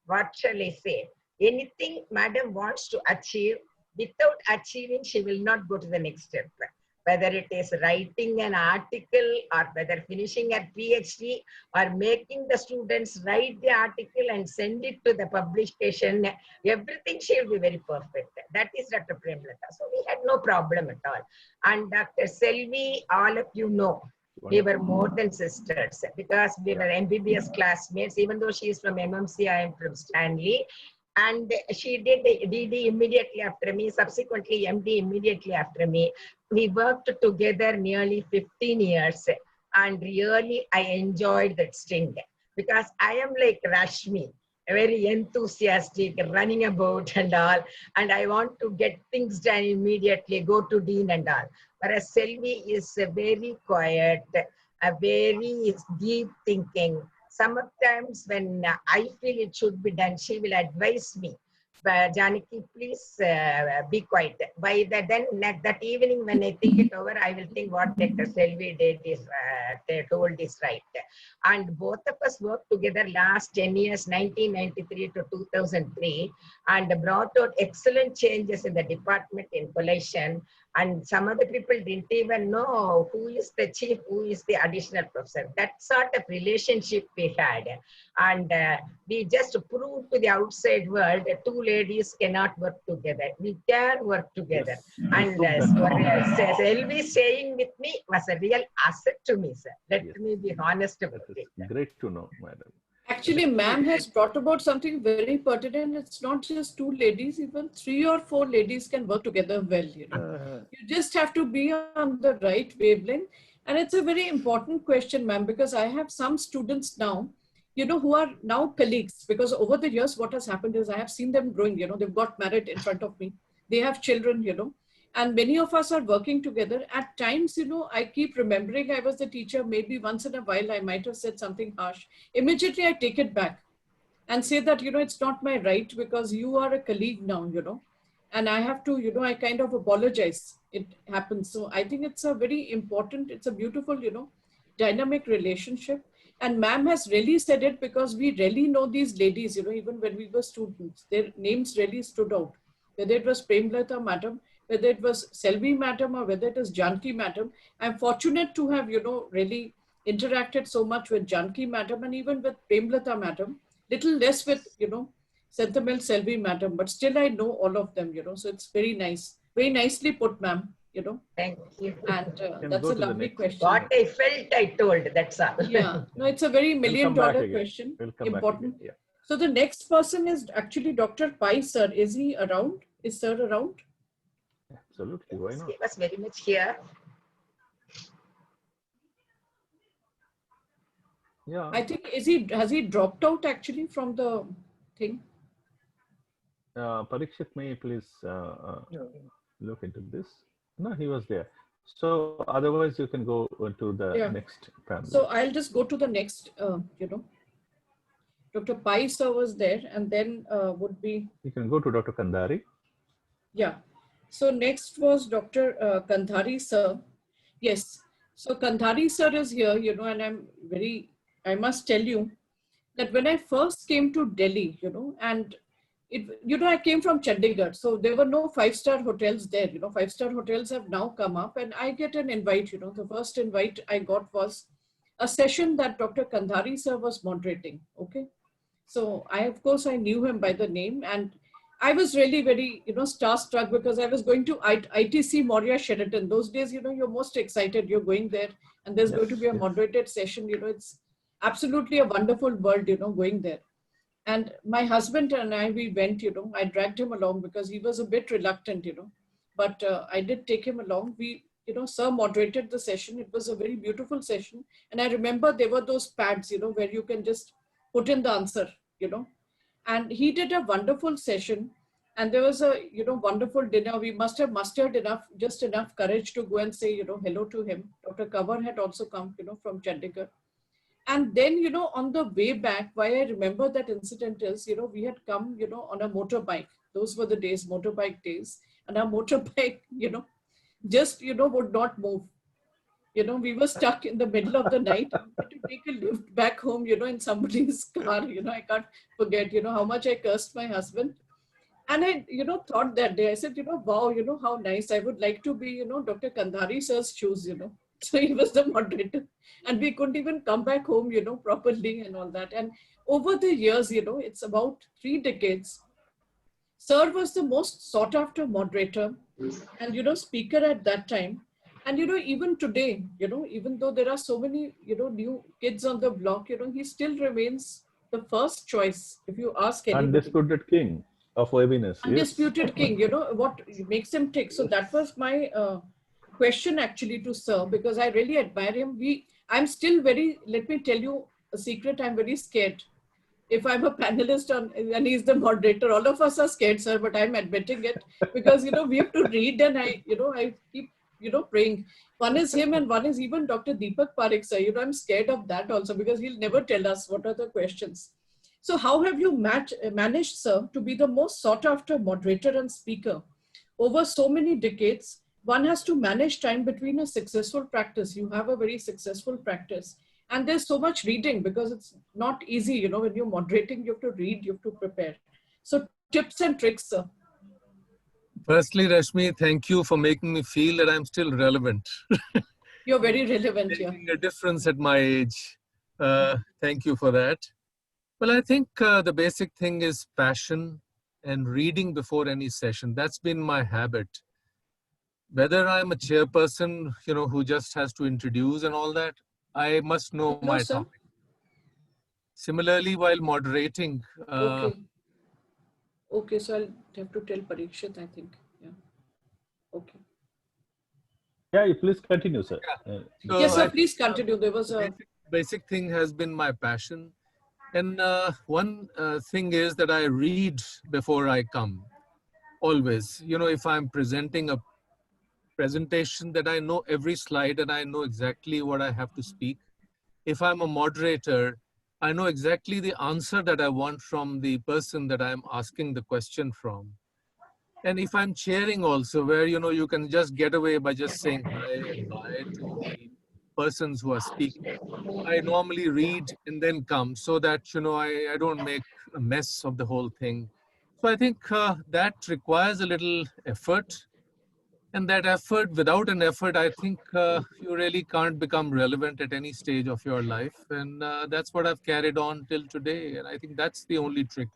what shall I say? Anything madam wants to achieve, without achieving, she will not go to the next step. Whether it is writing an article or whether finishing a PhD or making the students write the article and send it to the publication, everything she will be very perfect. That is Dr. Premlata. So we had no problem at all. And Dr. Selvi, all of you know, we were more than sisters because we were MBBS classmates. Even though she is from MMC, I am from Stanley. And she did DD immediately after me, subsequently MD immediately after me. We worked together nearly 15 years, and really I enjoyed that stint because I am like Rashmi, very enthusiastic, running about and all, and I want to get things done immediately, go to Dean and all. Whereas Selvi is very quiet, a very deep thinking. Sometimes when I feel it should be done, she will advise me. Janaki, please be quiet. By then that evening when I think it over, I will think what Dr. Selvi did is told is right. And both of us worked together last 10 years, 1993 to 2003, and brought out excellent changes in the department in collation. And some other people didn't even know who is the chief, who is the additional professor. That sort of relationship we had. And we just proved to the outside world that two ladies cannot work together. We can work together. Yes. And Selvi saying with me was a real asset to me, sir. Let me be honest about That it. is great to know, madam. actually, ma'am has brought about something very pertinent. It's not just two ladies, even 3 or 4 ladies can work together well, you know. You just have to be on the right wavelength. And it's a very important question, ma'am, because I have some students now, you know, who are now colleagues, because over the years, what has happened is I have seen them growing, you know, they've got married in front of me. They have children, you know, and many of us are working together. At times, you know, I keep remembering I was the teacher, maybe once in a while I might have said something harsh. Immediately I take it back and say that, you know, it's not my right because you are a colleague now, you know, and I have to, you know, I kind of apologize. It happens. So I think it's a very important, it's a beautiful, you know, dynamic relationship. And ma'am has really said it because we really know these ladies, you know, even when we were students, their names really stood out. Whether it was Premlata madam, whether it was Selvi madam, or whether it was Janki madam. I'm fortunate to have, you know, really interacted so much with Janki madam and even with Premlata madam. Little less with, you know, Senthamel Selvi madam, but still I know all of them, you know, so it's very nice. Very nicely put, ma'am, you know. Thank you. And Can that's go a to the lovely next. question. What I felt, I told. That's all. Yeah, no, it's a very We'll come back $1,000,000 again. question. We'll come Important. back again. Yeah. So the next person is actually Dr. Pai, sir. Is he around? Is sir around? Absolutely. Why not? He was very much here. Yeah. I think, has he dropped out actually from the thing? Parikshit, may you please look into this? No, he was there. So otherwise, you can go to the Yeah. next panel. So I'll just go to the next, you know, Dr. Pai, sir was there, and then would be. You can go to Dr. Kandari. Yeah. So next was Dr. Kandhari, sir. Yes. So Kandhari, sir is here, you know, and I must tell you that when I first came to Delhi, you know, and you know, I came from Chandigarh, so there were no 5-star hotels there, you know, 5-star hotels have now come up, and I get an invite, you know, the first invite I got was a session that Dr. Kandhari, sir was moderating. Okay. So of course, I knew him by the name, and I was really very, you know, starstruck because I was going to ITC Moria Sheraton. Those days, you know, you're most excited. You're going there, and there's going to be a moderated session. You know, absolutely a wonderful world, going there. And my husband and I, we went, I dragged him along because he was a bit reluctant, but I did take him along. Sir moderated the session. It was a very beautiful session. And I remember there were those pads, where you can just put in the answer, you know, and he did a wonderful session. And there was a, wonderful dinner. We must have mustered just enough courage to go and say, hello to him. Dr. Kavar had also come, from Chandigarh. And then, on the way back, why I remember that incident is, we had come, on a motorbike. Those were the days, motorbike days. And our motorbike, just, would not move. We were stuck in the middle of the night. We had to take a lift back home, in somebody's car. I can't forget, how much I cursed my husband. And I, thought that day, I said, wow, how nice. I would like to be, Dr. Kandhari sir's shoes, So he was the moderator. And we couldn't even come back home, properly and all that. And over the years, it's about 3 decades. Sir was the most sought after moderator and, speaker at that time. And, even today, even though there are so many, new kids on the block, he still remains the first choice if you ask anybody. Undisputed king of webinars. Yes. Undisputed king, what makes him tick. So that was my question actually to sir, because I really admire him. I'm still very, let me tell you a secret, I'm very scared. If I'm a panelist and he's the moderator, all of us are scared, sir, but I'm admitting it because, we have to read and I keep, praying. One is him and one is even Dr. Deepak Parekh, sir. I'm scared of that also because he'll never tell us what are the questions. So how have you managed, sir, to be the most sought after moderator and speaker? Over so many decades, one has to manage time between a successful practice. You have a very successful practice. And there's so much reading because it's not easy, when you're moderating, you have to read, you have to prepare. So tips and tricks, sir. Firstly, Rashmi, thank you for making me feel that I'm still relevant. You're very relevant here. Making a difference at my age. Thank you for that. Well, I think the basic thing is passion and reading before any session. That's been my habit. Whether I'm a chairperson, who just has to introduce and all that, I must know Hello, my sir. topic. Similarly, while moderating. Okay. Okay, so I'll have to tell Parikshit, I think. Yeah. Okay. Yeah, please continue, sir. Yeah. Yes, So sir, please continue. There was a... basic thing has been my passion. And one thing is that I read before I come. Always. If I'm presenting a presentation, that I know every slide and I know exactly what I have to speak. If I'm a moderator, I know exactly the answer that I want from the person that I'm asking the question from. And if I'm chairing also, where, you can just get away by just saying hi and bye to the persons who are speaking. I normally read and then come so that, I don't make a mess of the whole thing. So I think that requires a little effort. And that effort, without an effort, I think you really can't become relevant at any stage of your life. And that's what I've carried on till today. And I think that's the only trick.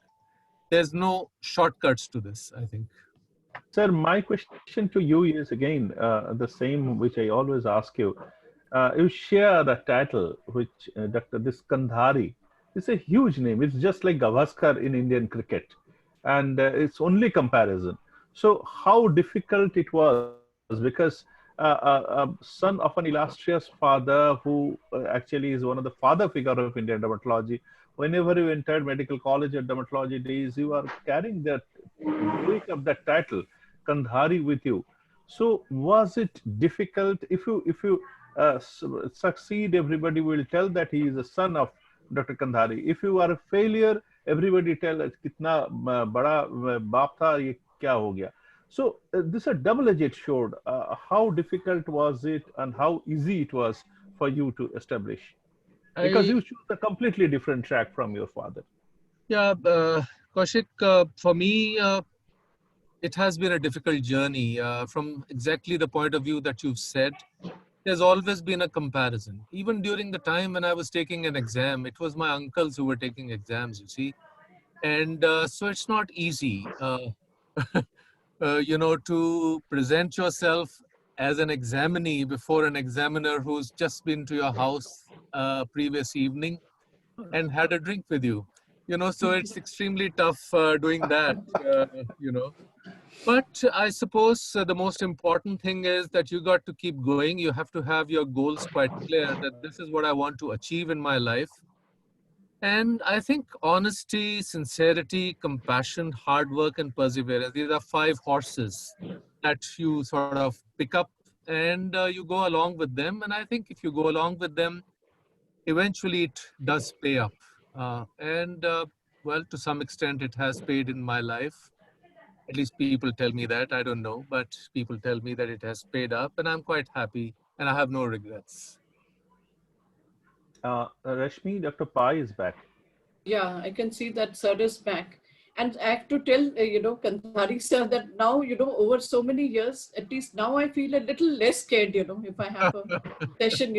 There's no shortcuts to this, I think. Sir, my question to you is again the same which I always ask you. You share the title, which Dr. This Kandhari. It's a huge name. It's just like Gavaskar in Indian cricket, and it's only comparison. So, how difficult it was because son of an illustrious father who actually is one of the father figure of Indian dermatology. Whenever you entered medical college or dermatology days, you are carrying that weight of that title, Kandhari, with you. So was it difficult? If you succeed, everybody will tell that he is a son of Dr. Kandhari. If you are a failure, everybody tell kitna bada baap tha, ye kya ho gaya. So this is a double-edged sword. How difficult was it, and how easy it was for you to establish? Because you choose a completely different track from your father. Yeah, Kaushik, for me, it has been a difficult journey from exactly the point of view that you've said. There's always been a comparison. Even during the time when I was taking an exam, it was my uncles who were taking exams, you see. And so it's not easy, to present yourself as an examinee before an examiner who's just been to your house previous evening. and had a drink with you. So it's extremely tough doing that, you know. But I suppose the most important thing is that you got to keep going. You have to have your goals quite clear that this is what I want to achieve in my life. And I think honesty, sincerity, compassion, hard work, and perseverance, these are five horses that you sort of pick up and you go along with them. And I think if you go along with them, eventually it does pay up. And well, to some extent, it has paid in my life. At least people tell me that. I don't know, but people tell me that it has paid up, and I'm quite happy and I have no regrets. Rashmi, Dr. Pai is back. Yeah, I can see that sir is back. And I have to tell, Kandhari sir, that now, over so many years, at least now I feel a little less scared, if I have a session,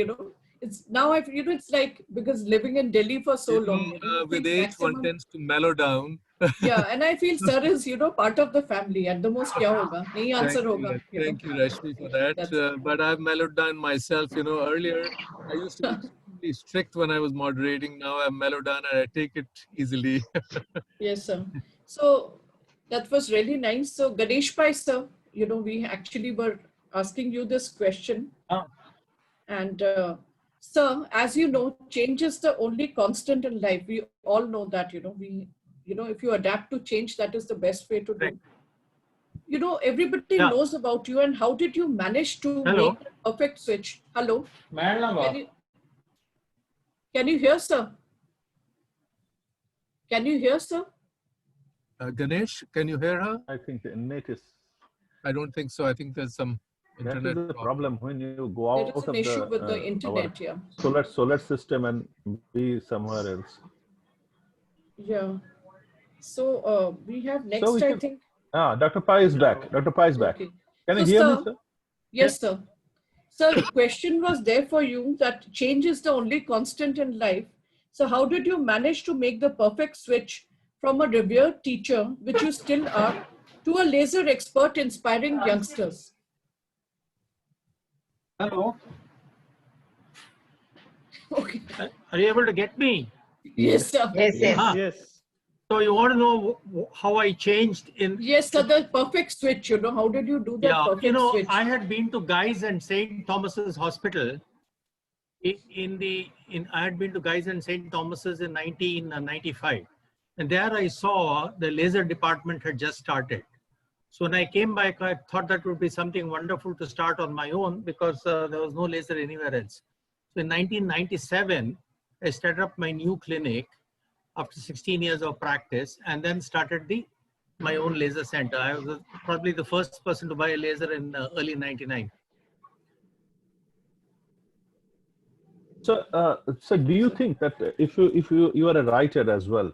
It's now it's like because living in Delhi for so long, I With think age, one maximum. tends to mellow down. Yeah, and I feel sir is, part of the family. At the most, kya hoga? Nahi answer hoga, Thank you, Rashmi, for that. That's But I've mellowed down myself. Earlier I used to be extremely strict when I was moderating. Now I've mellowed down and I take it easily. Yes, sir. So that was really nice. So Ganesh Pai, sir, we actually were asking you this question. And sir, as you know, change is the only constant in life. We all know that, if you adapt to change, that is the best way to do. Everybody knows about you. And how did you manage to make the perfect switch? Hello? Can you, can you hear, sir? Can you hear, sir? Ganesh, can you hear her? I think the net is. I don't think so. I think there's some That internet is the problem when you go There out is of an issue with the our internet, yeah. solar system and be somewhere else. Yeah. So we have So next, we I can. think. Dr. Pai is back. Dr. Pai is back. Okay. Can you So, hear me, sir, sir? yes, sir. Sir, the question was there for you that change is the only constant in life. So, how did you manage to make the perfect switch from a revered teacher, which you still are, to a laser expert inspiring youngsters? Hello, Okay. are you able to get me? Yes, sir. Yes, yes. Yes. So you want to know how I changed in? Yes, sir. The perfect switch, how did you do that Yeah, perfect switch? I had been to Guy's and St. Thomas's Hospital. I had been to Guy's and St. Thomas's in 1995, and there I saw the laser department had just started. So when I came back, I thought that would be something wonderful to start on my own because there was no laser anywhere else. So in 1997, I started up my new clinic after 16 years of practice, and then started my own laser center. I was probably the first person to buy a laser in early 99. So do you think that if you are a writer as well,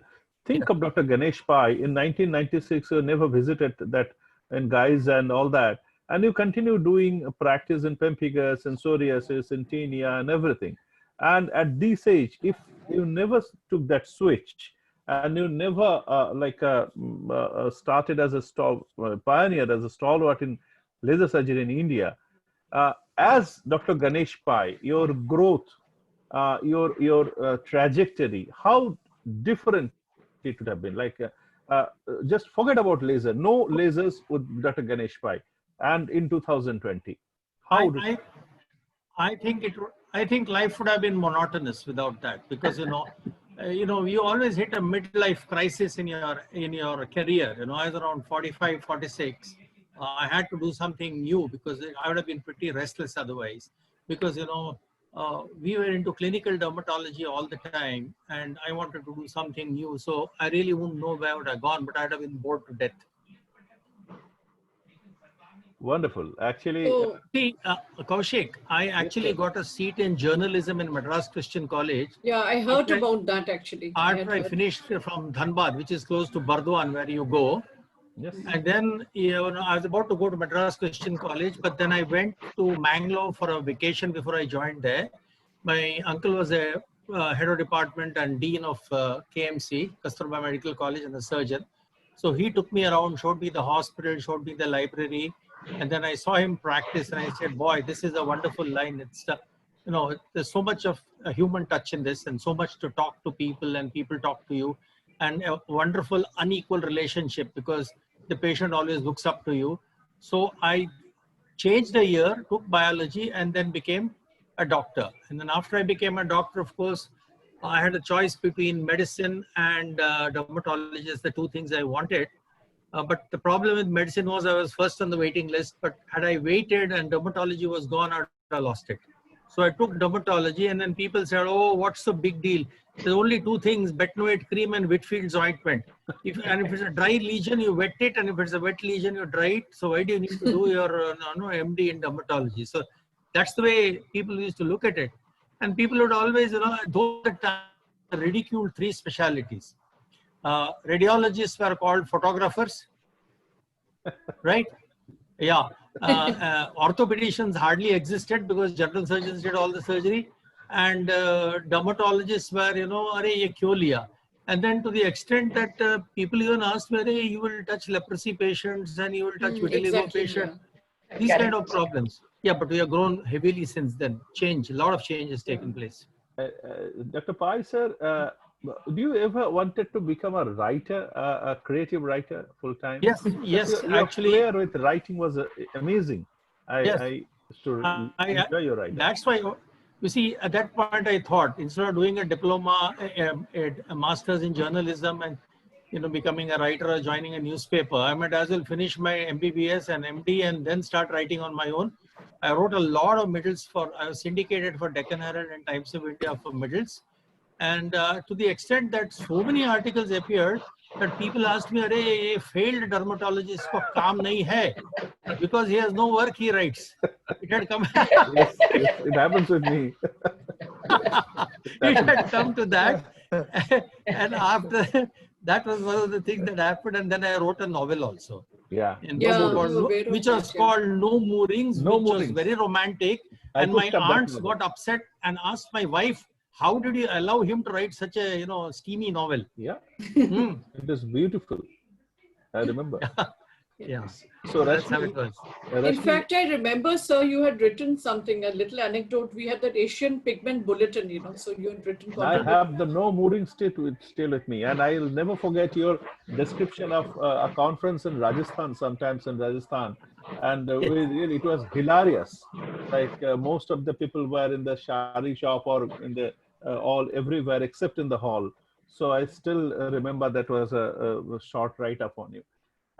think of Dr. Ganesh Pai in 1996, you never visited that and guys and all that, and you continue doing practice in pemphigus and psoriasis and tinea and everything. And at this age, if you never took that switch and you never started as a pioneer, as a stalwart in laser surgery in India, as Dr. Ganesh Pai, your growth, your trajectory, how different it would have been. Just forget about laser. No lasers with Dr. Ganesh Pai, and in 2020, how would I, I think I think life would have been monotonous without that because you always hit a midlife crisis in your career. I was around 45, 46. I had to do something new because I would have been pretty restless otherwise. Because we were into clinical dermatology all the time, and I wanted to do something new. So I really wouldn't know where I would have gone, but I'd have been bored to death. wonderful? Actually, So, See, Kaushik, I actually got a seat in journalism in Madras Christian College. yeah, I heard about that actually. After I finished from Dhanbad, which is close to Burdwan, where you go. yes. And then, I was about to go to Madras Christian College, but then I went to Mangalore for a vacation before I joined there. My uncle was a head of department and dean of KMC, Kasturba Medical College, and a surgeon. So he took me around, showed me the hospital, showed me the library. And then I saw him practice and I said, boy, this is a wonderful line. there's so much of a human touch in this, and so much to talk to people, and people talk to you, and a wonderful unequal relationship because the patient always looks up to you. So I changed a year, took biology, and then became a doctor. And then after I became a doctor, of course, I had a choice between medicine and dermatologist, the two things I wanted. But the problem with medicine was I was first on the waiting list, but had I waited and dermatology was gone, I'd have lost it. So I took dermatology, and then people said, oh, what's the big deal? There's only two things, betanoate cream and Whitfield's ointment. And if it's a dry lesion, you wet it, and if it's a wet lesion, you dry it. So why do you need to do your MD in dermatology? So that's the way people used to look at it. And people would always, those at the time ridiculed three specialties. Radiologists were called photographers, right? Yeah. Orthopedicians hardly existed because general surgeons did all the surgery, and dermatologists were, are ye kyo liya? And then to the extent that people even asked me, you will touch leprosy patients and you will touch vitiligo Exactly, patients, yeah. these kind of problems. Yeah, but we have grown heavily since then. A lot of change has taken place. Dr. Pai, sir, do you ever wanted to become a writer, a creative writer full time? Yes, Because yes, your actually, flair with writing was amazing. yes. I used to enjoy your writing. That's why, you see, at that point I thought, instead of doing a diploma, a master's in journalism, and becoming a writer or joining a newspaper, I might as well finish my MBBS and MD and then start writing on my own. I wrote a lot of middles I was syndicated for Deccan Herald and Times of India for middles. And to the extent that so many articles appeared that people asked me, "Arey, ye failed dermatologist ko kaam nahi hai," because he has no work, he writes. It had come. Yes, yes, it happens with me. It had come to that, and after that was one of the things that happened. And then I wrote a novel also, Yeah, and no more rings. which was called No More Rings, No which more was rings. very romantic. I And my picked up that aunts novel. got upset and asked my wife, "How did you allow him to write such a steamy novel?" Yeah, Hmm. it is beautiful. I remember. Yeah. So That's how it was. In Rashmi, fact, I remember, sir, you had written something, a little anecdote. We had that Asian Pigment Bulletin, so you had written, I contributed. have the no moving still with me, and I'll never forget your description of a conference in Rajasthan, sometimes in Rajasthan, and it was hilarious. Like most of the people were in the shari shop or in the all everywhere except in the hall. So I still remember that was a short write up on you.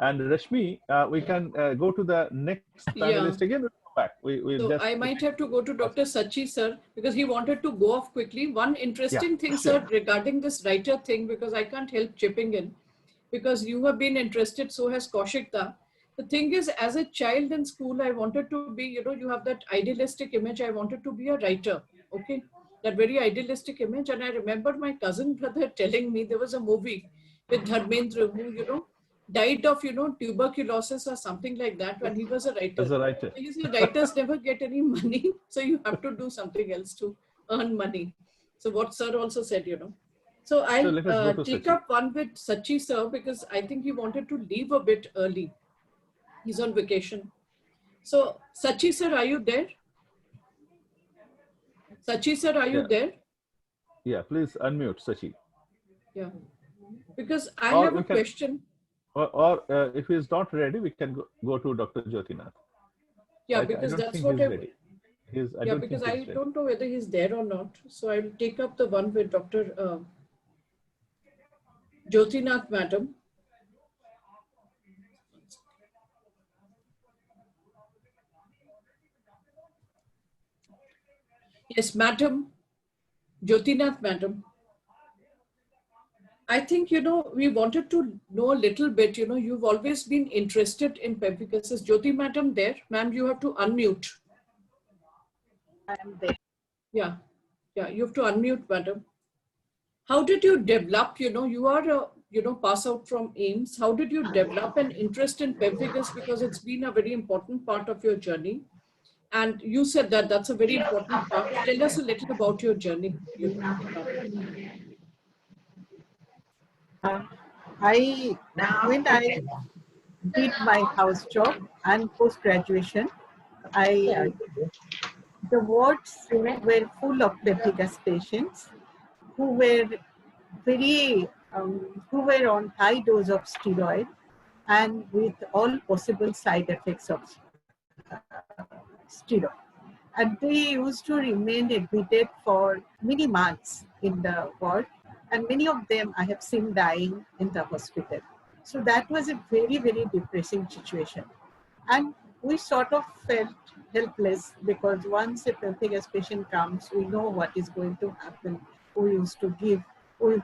And Rashmi, we can go to the next Yeah. panelist again. We'll go back. We So just I might have to go to Dr. Sachi, sir, because he wanted to go off quickly. One yeah, interesting thing, sure. sir, regarding this writer thing, because I can't help chipping in, because you have been interested, so has Kaushikta. The thing is, as a child in school, I wanted to be, you have that idealistic image. I wanted to be a writer, okay? That very idealistic image. And I remember my cousin brother telling me there was a movie with Dharmendra who, died of, tuberculosis or something like that when he was a As writer. a writer. So you see, writers never get any money, so you have to do something else to earn money. So what sir also said. So So I'll let us go to take Sachi. up one with Sachi sir because I think he wanted to leave a bit early. He's on vacation. So Sachi sir, are you there? Sachi sir, are you Yeah, there? yeah. Please unmute, Sachi. Yeah. Because I Or have we a can, question. or if he is not ready, we can go to Dr. Jyotinath. Yeah, I because don't that's think what he's I. ready. I Yeah, don't because think he's I ready. don't know whether he's there or not. So I'll take up the one with Dr. Jyotinath, madam. Yes, madam. Jyotinath, madam. I think, we wanted to know a little bit, you've always been interested in pemphigus. Is Jyoti madam there? Ma'am, you have to unmute. I am there. Yeah, yeah, you have to unmute, madam. How did you develop, you are a, pass out from AIMS. How did you develop an interest in pemphigus? Because it's been a very important part of your journey. And you said that that's a very important part. Tell us a little about your journey, I when I did my house job and post graduation, I the wards were full of pemphigus patients who were who were on high dose of steroid and with all possible side effects of steroid. And they used to remain admitted for many months in the ward, and many of them I have seen dying in the hospital. So that was a very, very depressing situation. And we sort of felt helpless because once a pemphigus patient comes, we know what is going to happen. We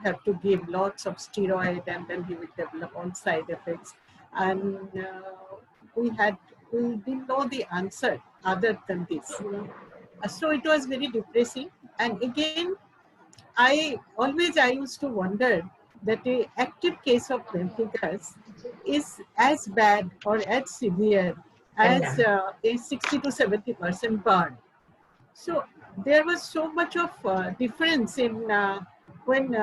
have to give lots of steroid and then he will develop all side effects. And we didn't know the answer other than this. So it was very depressing. And again, I used to wonder that a active case of pemphigus is as bad or as severe as a 60 to 70% burn. So there was so much of difference in when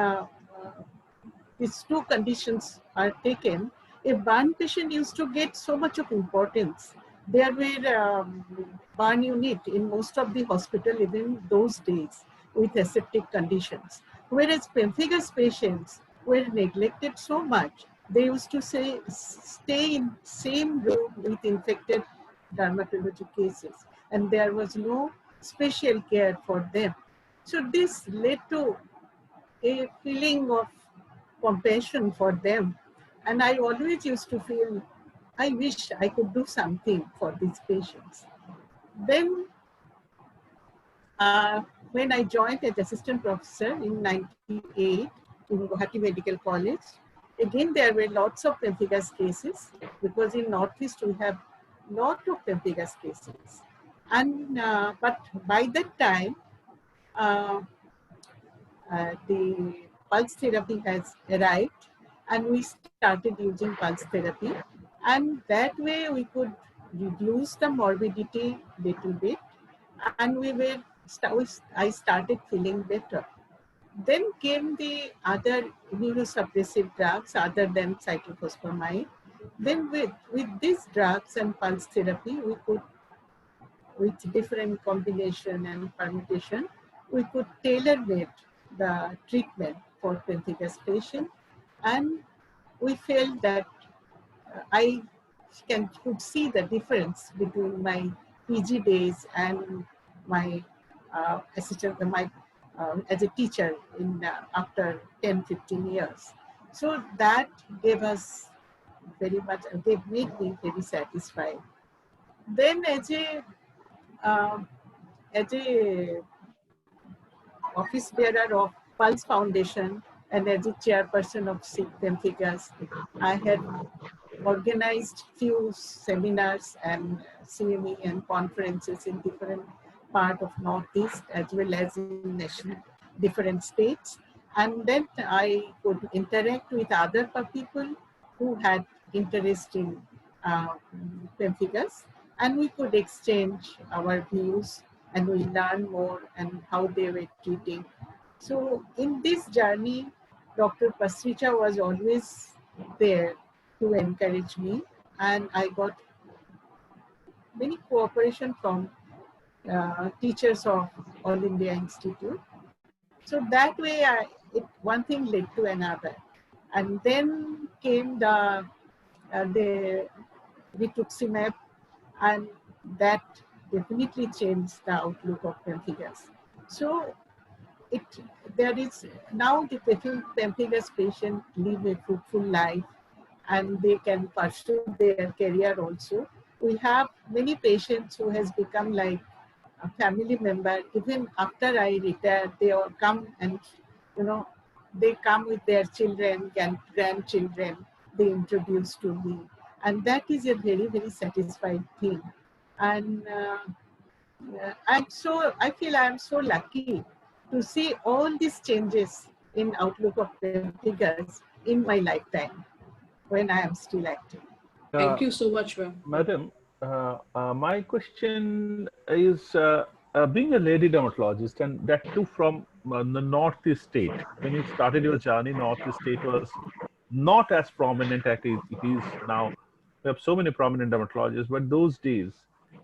these two conditions are taken. A burn patient used to get so much of importance. There were burn unit in most of the hospital even those days with aseptic conditions. Whereas pemphigus patients were neglected so much, they used to stay in same room with infected dermatology cases, and there was no special care for them. So this led to a feeling of compassion for them. And I always used to feel, I wish I could do something for these patients. Then, when I joined as assistant professor in 98 in Guwahati Medical College, again there were lots of pemphigus cases because in Northeast we have lot of pemphigus cases. And but by that time, uh, the pulse therapy has arrived and we started using pulse therapy, and that way we could reduce the morbidity little bit, and I started feeling better. Then came the other immunosuppressive drugs other than cyclophosphamide. Then with these drugs and pulse therapy, we could, with different combination and permutation, we could tailor-made the treatment for pemphigus patient, and we felt that I could see the difference between my PG days and my as a teacher in after 10, 15 years. So that gave us very much, they made me very satisfied. Then um, as a office bearer of Pulse Foundation and as a chairperson of Sikh Pemphigus, I had organized few seminars and CME and conferences in different part of Northeast as well as in national different states. And then I could interact with other people who had interest in pemphigus, and we could exchange our views and we learn more and how they were treating. So in this journey, Dr. Pasricha was always there to encourage me, and I got many cooperation from teachers of All India Institute. So that way, one thing led to another, and then came the rituximab, and that definitely changed the outlook of pemphigus. So it there is now the pemphigus patient live a fruitful life and they can pursue their career also. We have many patients who has become like a family member. Even after I retire, they all come and, you know, they come with their children and grandchildren, they introduce to me. And that is a very, very satisfying thing. And I feel I'm so lucky to see all these changes in outlook of pemphigus in my lifetime when I am still active. Thank you so much, ma'am. Madam, my question is, being a lady dermatologist, and that too from the Northeast state, when you started your journey, Northeast state was not as prominent as it is now. We have so many prominent dermatologists, but those days,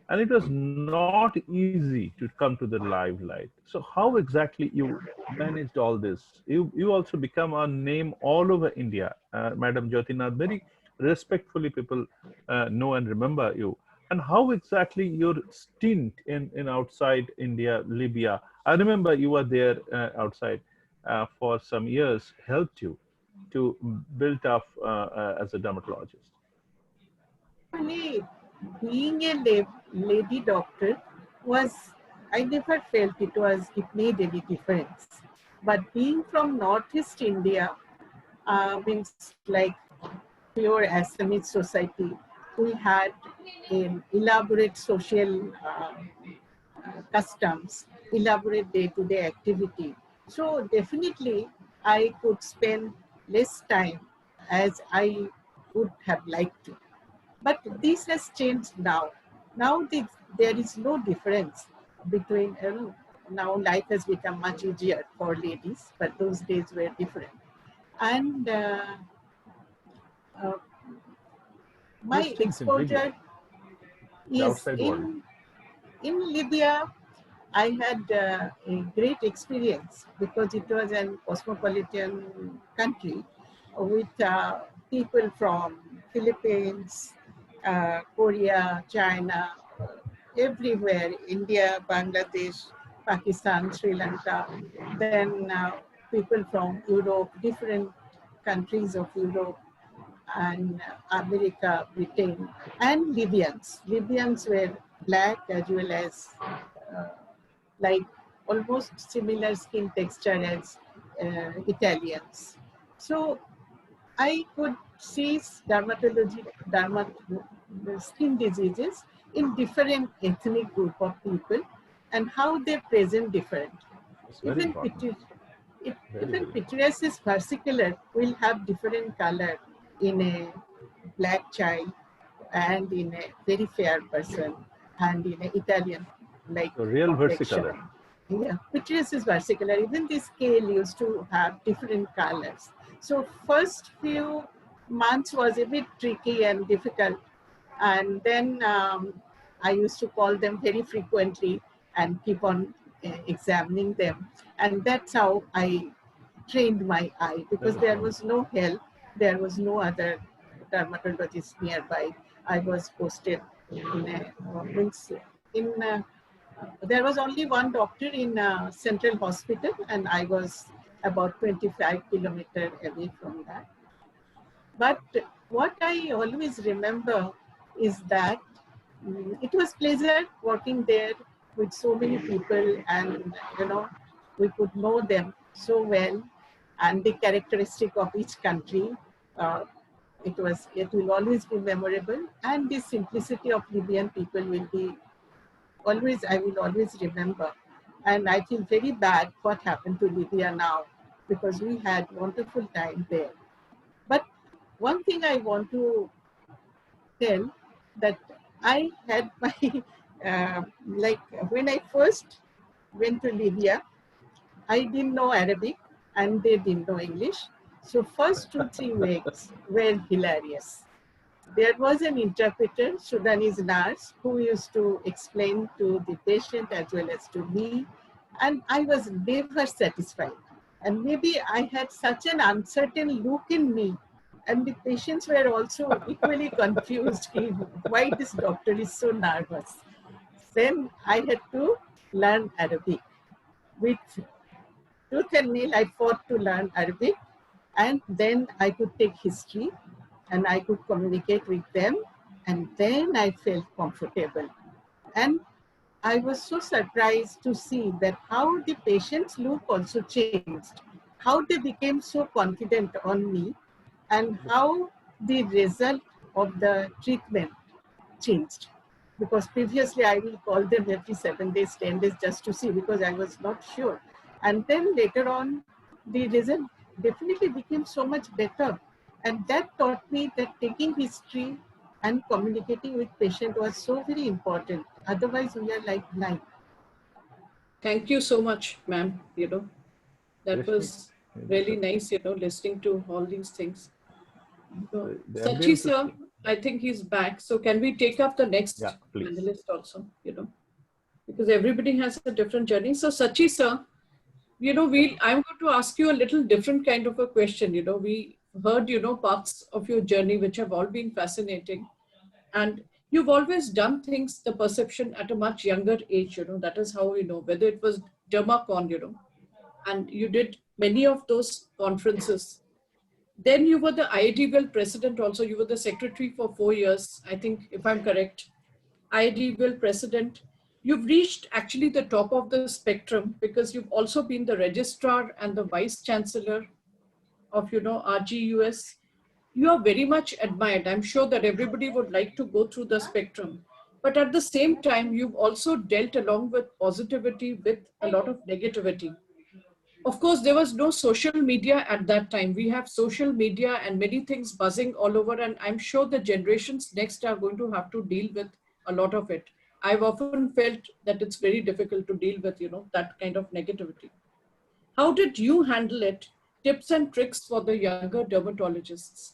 and it was not easy to come to the limelight. So how exactly you managed all this? You also become a name all over India. Madam Jyotinath, very respectfully people know and remember you. And how exactly your stint in outside India, Libya? I remember you were there outside for some years, helped you to build up as a dermatologist. Actually, being a lady doctor was, I never felt it made any difference. But being from Northeast India, means like pure Assamese society, we had an elaborate social customs, elaborate day-to-day activity. So definitely I could spend less time as I would have liked to. But this has changed now. Now there is no difference between, now life has become much easier for ladies, but those days were different. And uh, Your my stint in Libya, exposure the is outside world. in Libya. I had a great experience because it was an cosmopolitan country with people from Philippines, Korea, China, everywhere, India, Bangladesh, Pakistan, Sri Lanka, then people from Europe, different countries of Europe, and America, Britain, and Libyans. Libyans were black as well as uh, like almost similar skin texture as Italians. So I could see skin diseases in different ethnic group of people and how they present different. It's very Even important. Very, even very important. pityriasis versicolor will have different color in a black child and in a very fair person and in an Italian like So real complexion. versicolor. Yeah, pityriasis versicolor, even the scale used to have different colors. So first few months was a bit tricky and difficult. And then I used to call them very frequently and keep on examining them. And that's how I trained my eye That because was there was wonderful. no help. There was no other dermatologist nearby. I was posted in a, means in there was only one doctor in Central Hospital, and I was about 25 kilometers away from that. But what I always remember is that it was pleasure working there with so many people, and we could know them so well, and the characteristic of each country. Uh, it will always be memorable, and the simplicity of Libyan people will be always, I will always remember. And I feel very bad what happened to Libya now because we had wonderful time there. But one thing I want to tell that I had my, like when I first went to Libya, I didn't know Arabic and they didn't know English. So first 2 3 weeks were hilarious. There was an interpreter, Sudanese nurse, who used to explain to the patient as well as to me, and I was never satisfied. And maybe I had such an uncertain look in me, and the patients were also equally confused why this doctor is so nervous. Then I had to learn Arabic. With tooth and nail, I fought to learn Arabic, and then I could take history and I could communicate with them, and then I felt comfortable. And I was so surprised to see that how the patient's look also changed, how they became so confident on me, and how the result of the treatment changed. Because previously I will call them every 7 days, 10 days just to see because I was not sure. And then later on, the result definitely became so much better. And that taught me that taking history and communicating with patient was so very important. Otherwise, we are like blind. Thank you so much, ma'am. That Rashmi, was that's really nice, listening to all these things. So, the Sachi ambience is sir, I think he's back. So can we take up the Yeah, next please. panelist also, because everybody has a different journey. So Sachi sir, Yeah. I'm going to ask you a little different kind of a question. We heard, parts of your journey which have all been fascinating. And you've always done things, the perception at a much younger age, that is how we know, whether it was Dermacon, and you did many of those conferences. Then you were the IIT president also. You were the secretary for 4 years, I think, if I'm correct. IIT president. You've reached actually the top of the spectrum because you've also been the registrar and the vice chancellor of, RGUS. You are very much admired. I'm sure that everybody would like to go through the spectrum. But at the same time, you've also dealt along with positivity with a lot of negativity. Of course, there was no social media at that time. We have social media and many things buzzing all over, and I'm sure the generations next are going to have to deal with a lot of it. I've often felt that it's very difficult to deal with, that kind of negativity. How did you handle it? Tips and tricks for the younger dermatologists.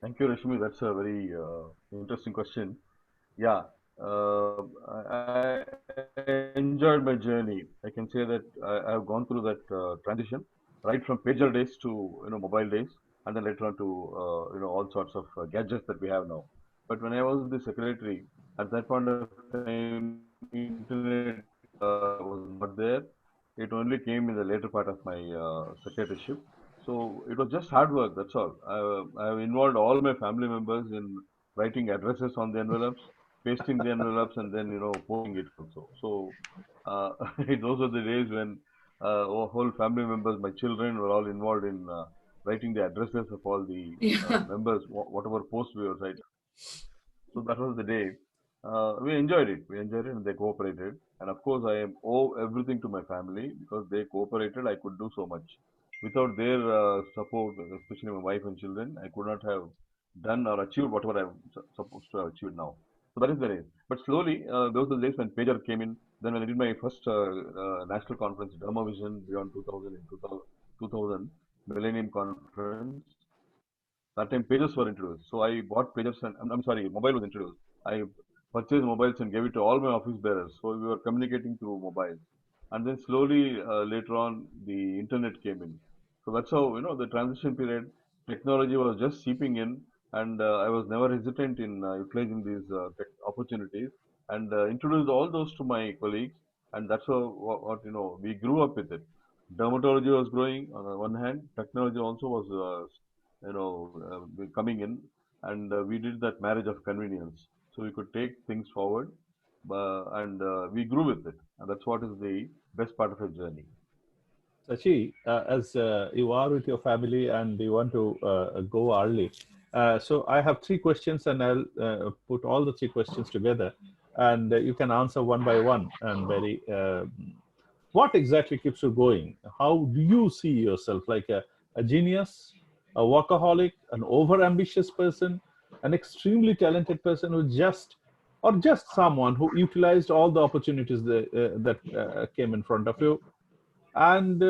Thank you, Rashmi. That's a very interesting question. Yeah, I enjoyed my journey. I can say that I've gone through that transition right from pager days to mobile days, and then later on to all sorts of gadgets that we have now. But when I was the secretary, at that point of time, internet was not there. It only came in the later part of my secretaryship. So it was just hard work. That's all. I have involved all my family members in writing addresses on the envelopes, pasting the envelopes, and then posting it also. So those were the days when our whole family members, my children, were all involved in writing the addresses of all the Yeah. members, whatever post we were writing. So that was the day. We enjoyed it. We enjoyed it, and they cooperated. And of course, I owe everything to my family because they cooperated. I could do so much. Without their support, especially my wife and children, I could not have done or achieved whatever I'm supposed to have achieved now. So that is the days. But slowly, those were the days when pager came in. Then when I did my first national conference, Derma Vision Beyond 2000 in 2000 Millennium Conference, that time pages were introduced. So I bought pages and I'm sorry, mobile was introduced. I purchased mobiles and gave it to all my office bearers. So we were communicating through mobiles. And then slowly later on, the internet came in. So that's how, the transition period, technology was just seeping in. And I was never hesitant in utilizing these tech opportunities and introduced all those to my colleagues. And that's how, we grew up with it. Dermatology was growing on the one hand, technology also was coming in, and we did that marriage of convenience. So we could take things forward, and we grew with it, and that's what is the best part of a journey. Sachi, as you are with your family and you want to go early, so I have three questions and I'll put all the three questions together and you can answer one by one. And very, what exactly keeps you going? How do you see yourself? Like a genius, a workaholic, an over-ambitious person, an extremely talented person who just, or just someone who utilized all the opportunities that came in front of you? And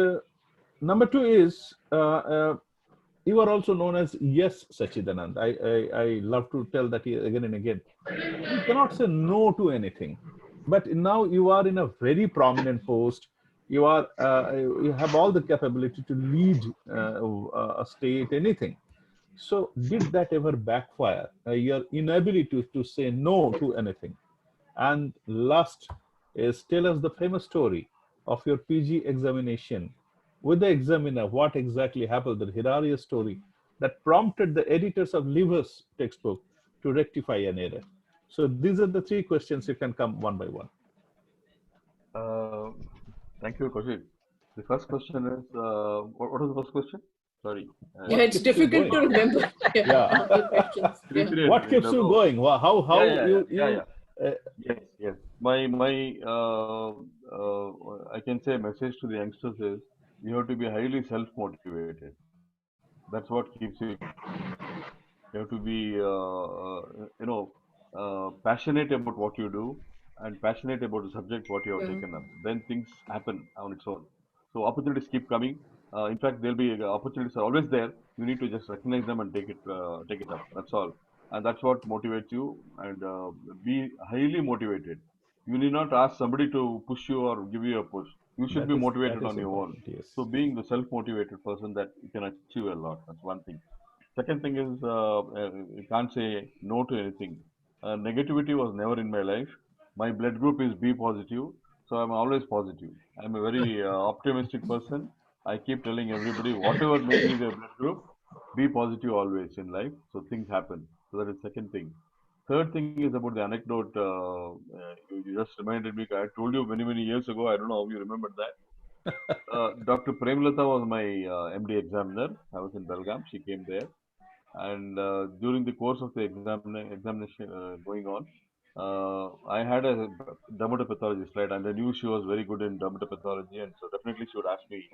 number two is you are also known as Yes Sachidanand. I love to tell that again and again. You cannot say no to anything. But now you are in a very prominent post. You have all the capability to lead a state, anything. So did that ever backfire? Your inability to say no to anything? And last is tell us the famous story of your PG examination with the examiner. What exactly happened? The hilarious story that prompted the editors of Liver's textbook to rectify an error. So these are the three questions. You can come one by one. Uh, Thank you, Kaushik. The first question is, what was the first question? Sorry. Yeah, What it's keeps you difficult to going? remember. Yeah, Yeah. all the questions. Yeah. Repeat What it. keeps you going? Yeah, How yeah, yeah, yeah, you yeah. Yes, yes. My I can say message to the youngsters is you have to be highly self-motivated. That's what keeps you going. You have to be, passionate about what you do and passionate about the subject what you have Yeah. taken up. Then things happen on its own. So opportunities keep coming. In fact, there'll be opportunities are always there. You need to just recognize them and take it up. That's all, and that's what motivates you. And be highly motivated. You need not ask somebody to push you or give you a push. You should be That motivated is on your own. important. Yes. So being the self-motivated person, that you can achieve a lot. That's one thing. Second thing is you can't say no to anything. Negativity was never in my life. My blood group is B positive, so I'm always positive. I'm a very optimistic person. I keep telling everybody, whatever may be their blood group, be positive always in life. So things happen. So that is second thing. Third thing is about the anecdote. You just reminded me. I told you many years ago. I don't know how you remembered that. Dr. Premlata was my MD examiner. I was in Belgaum. She came there, and during the course of the examination going on, I had a dermatopathologist, right? And I knew she was very good in dermatopathology, and so definitely she would ask me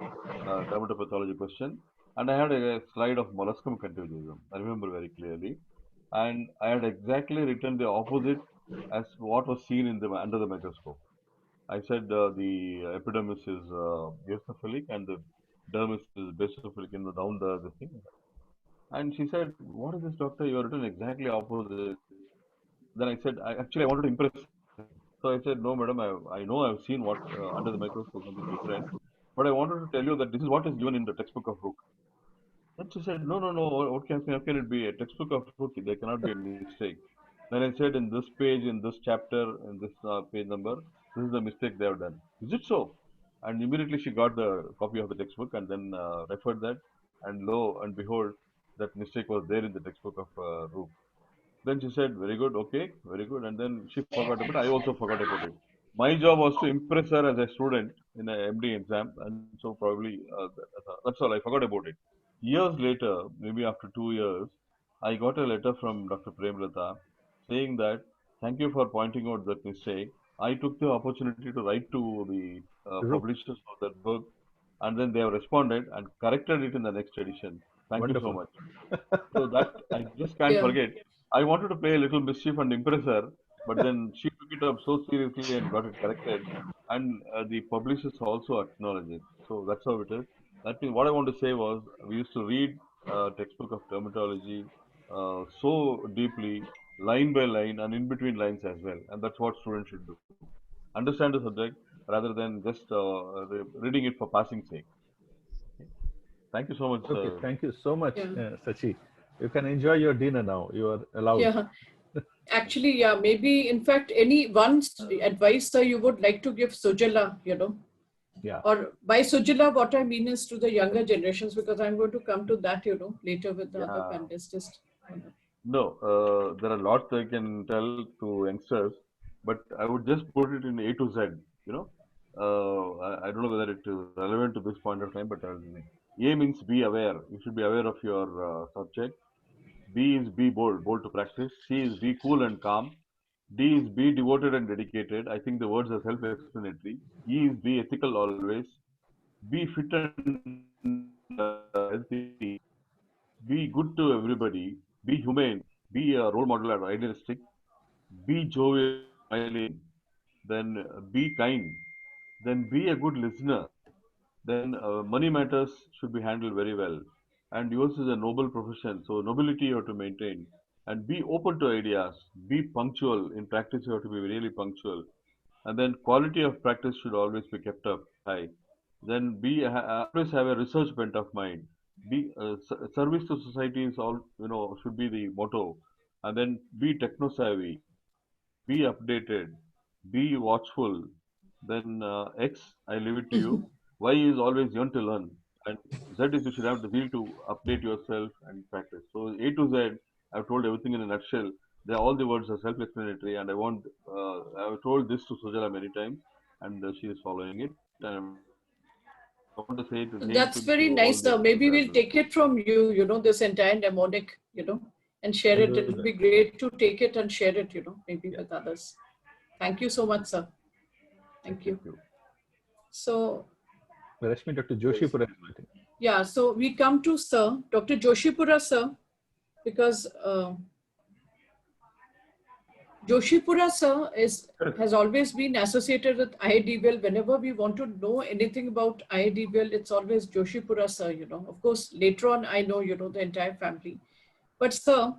dermatopathology question. And I had a slide of molluscum contagiosum. I remember very clearly, and I had exactly written the opposite as what was seen in the under the microscope. I said the epidermis is eosinophilic and the dermis is basophilic, down the thing. And she said, "What is this, doctor? You are written exactly opposite." Then I said, "Actually, I wanted to impress her." So I said, "No, madam, I know I've seen what under the microscope something different, but I wanted to tell you that this is what is given in the textbook of Rook." Then she said, "No, no, no. How can it be a textbook of Rook? There cannot be a mistake." Then I said, "In this page, in this chapter, in this page number, this is the mistake they have done. Is it so?" And immediately she got the copy of the textbook and then referred that, and lo and behold, that mistake was there in the textbook of Rook. Then she said, "Very good, okay, very good." And then she forgot about it. I also forgot about it. My job was to impress her as a student in an MD exam, and so probably that's all. I forgot about it. Years later, maybe after 2 years, I got a letter from Dr. Premlata saying that, "Thank you for pointing out that mistake. I took the opportunity to write to the Rook. publishers of that book, and then they have responded and corrected it in the next edition. Thank you so Wonderful. much." So that I just can't Yeah. forget. I wanted to play a little mischief and impress her, but then she took it up so seriously and got it corrected, and the publishers also acknowledge it. So that's how it is. That means what I want to say was we used to read textbook of dermatology so deeply, line by line, and in between lines as well, and that's what students should do. Understand the subject rather than just reading it for passing sake. Okay. Thank you so much. Okay, thank you so much, Yeah. Sachi. You can enjoy your dinner now. You are allowed. Yeah. Actually, yeah, maybe in fact, any one advice you would like to give Sujala, Yeah. or by Sujala, what I mean is to the younger generations, because I'm going to come to that, later with the other Yeah. panelists. No, there are lots I can tell to youngsters, but I would just put it in A to Z. You know, I don't know whether it is relevant to this point of time, but A means be aware. You should be aware of your subject. B is be bold, bold to practice. C is be cool and calm. D is be devoted and dedicated. I think the words are self-explanatory. E is be ethical always. Be fit and healthy. Be good to everybody. Be humane. Be a role model and idealistic. Be jovial and smiling. Then be kind. Then be a good listener. Then money matters should be handled very well. And yours is a noble profession, so nobility you have to maintain. And be open to ideas. Be punctual. In practice, you have to be really punctual. And then quality of practice should always be kept up high. Then always have a research bent of mind. Be service to society is all should be the motto. And then be techno savvy, be updated, be watchful. Then X, I leave it to you. Y is always yearn to learn, and Z is you should have the zeal to update yourself and practice. So A to Z, I've told everything in a nutshell. All the words are self-explanatory, and I've told this to Sujala many times, and she is following it. And I want to say the same thing to That's very all the nice. youngsters as Maybe well. we'll take it from you, this entire mnemonic, and share I'll it. do It'll that. be great to take it and share it, maybe Yeah. with others. Thank you so much, sir. Thank Thank you. you. So, Rashmi, Dr. Joshipura is waiting. yeah, so we come to Sir, Dr. Joshipura, sir, because Joshipura, sir, has always been associated with IIDVL. Whenever we want to know anything about IIDVL, it's always Joshipura, sir, you know. Of course, later on, I know, you know, the entire family. But, sir,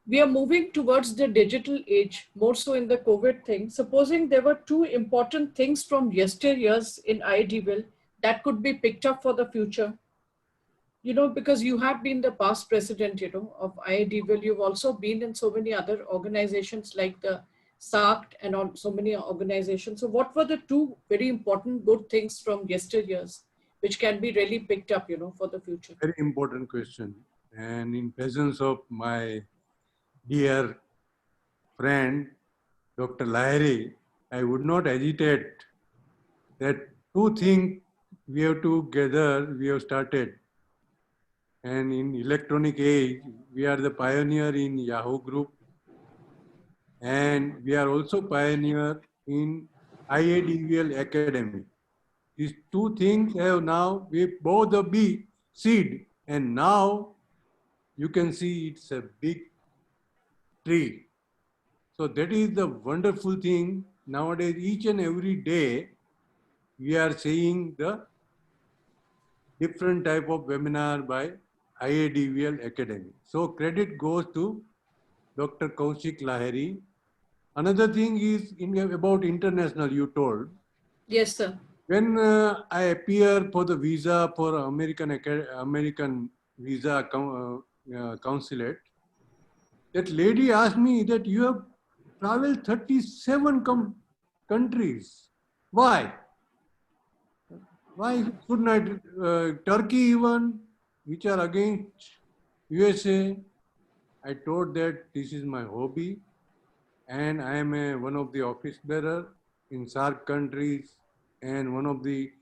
we are moving towards the digital age, more so in the COVID thing. Supposing there were two important things from yesteryears in IIDVL that could be picked up for the future, you know, because you have been the past president, you know, of IIDVL. You've also been in so many other organizations like the SARC and on so many organizations. So what were the two very important good things from yesteryears which can be really picked up, you know, for the future? Very important question. And in presence of my dear friend, Dr. Lahiri, I would not hesitate that two things we have together, we have started. And in electronic age, we are the pioneer in Yahoo Group, and we are also pioneer in IADVL Academy. These two things have now, we both a big seed, and now you can see it's a big tree. So that is the wonderful thing. Nowadays, each and every day, we are seeing the different type of webinar by IADVL Academy. So credit goes to Dr. Kaushik Lahiri. Another thing is about international, you told. Yes, sir. When I appear for the visa for American visa consulate, that lady asked me that you have traveled 37 countries. Why? Why couldn't I? Turkey even, which are against USA. I told that this is my hobby, and I am one of the office bearer in SARC countries and one of the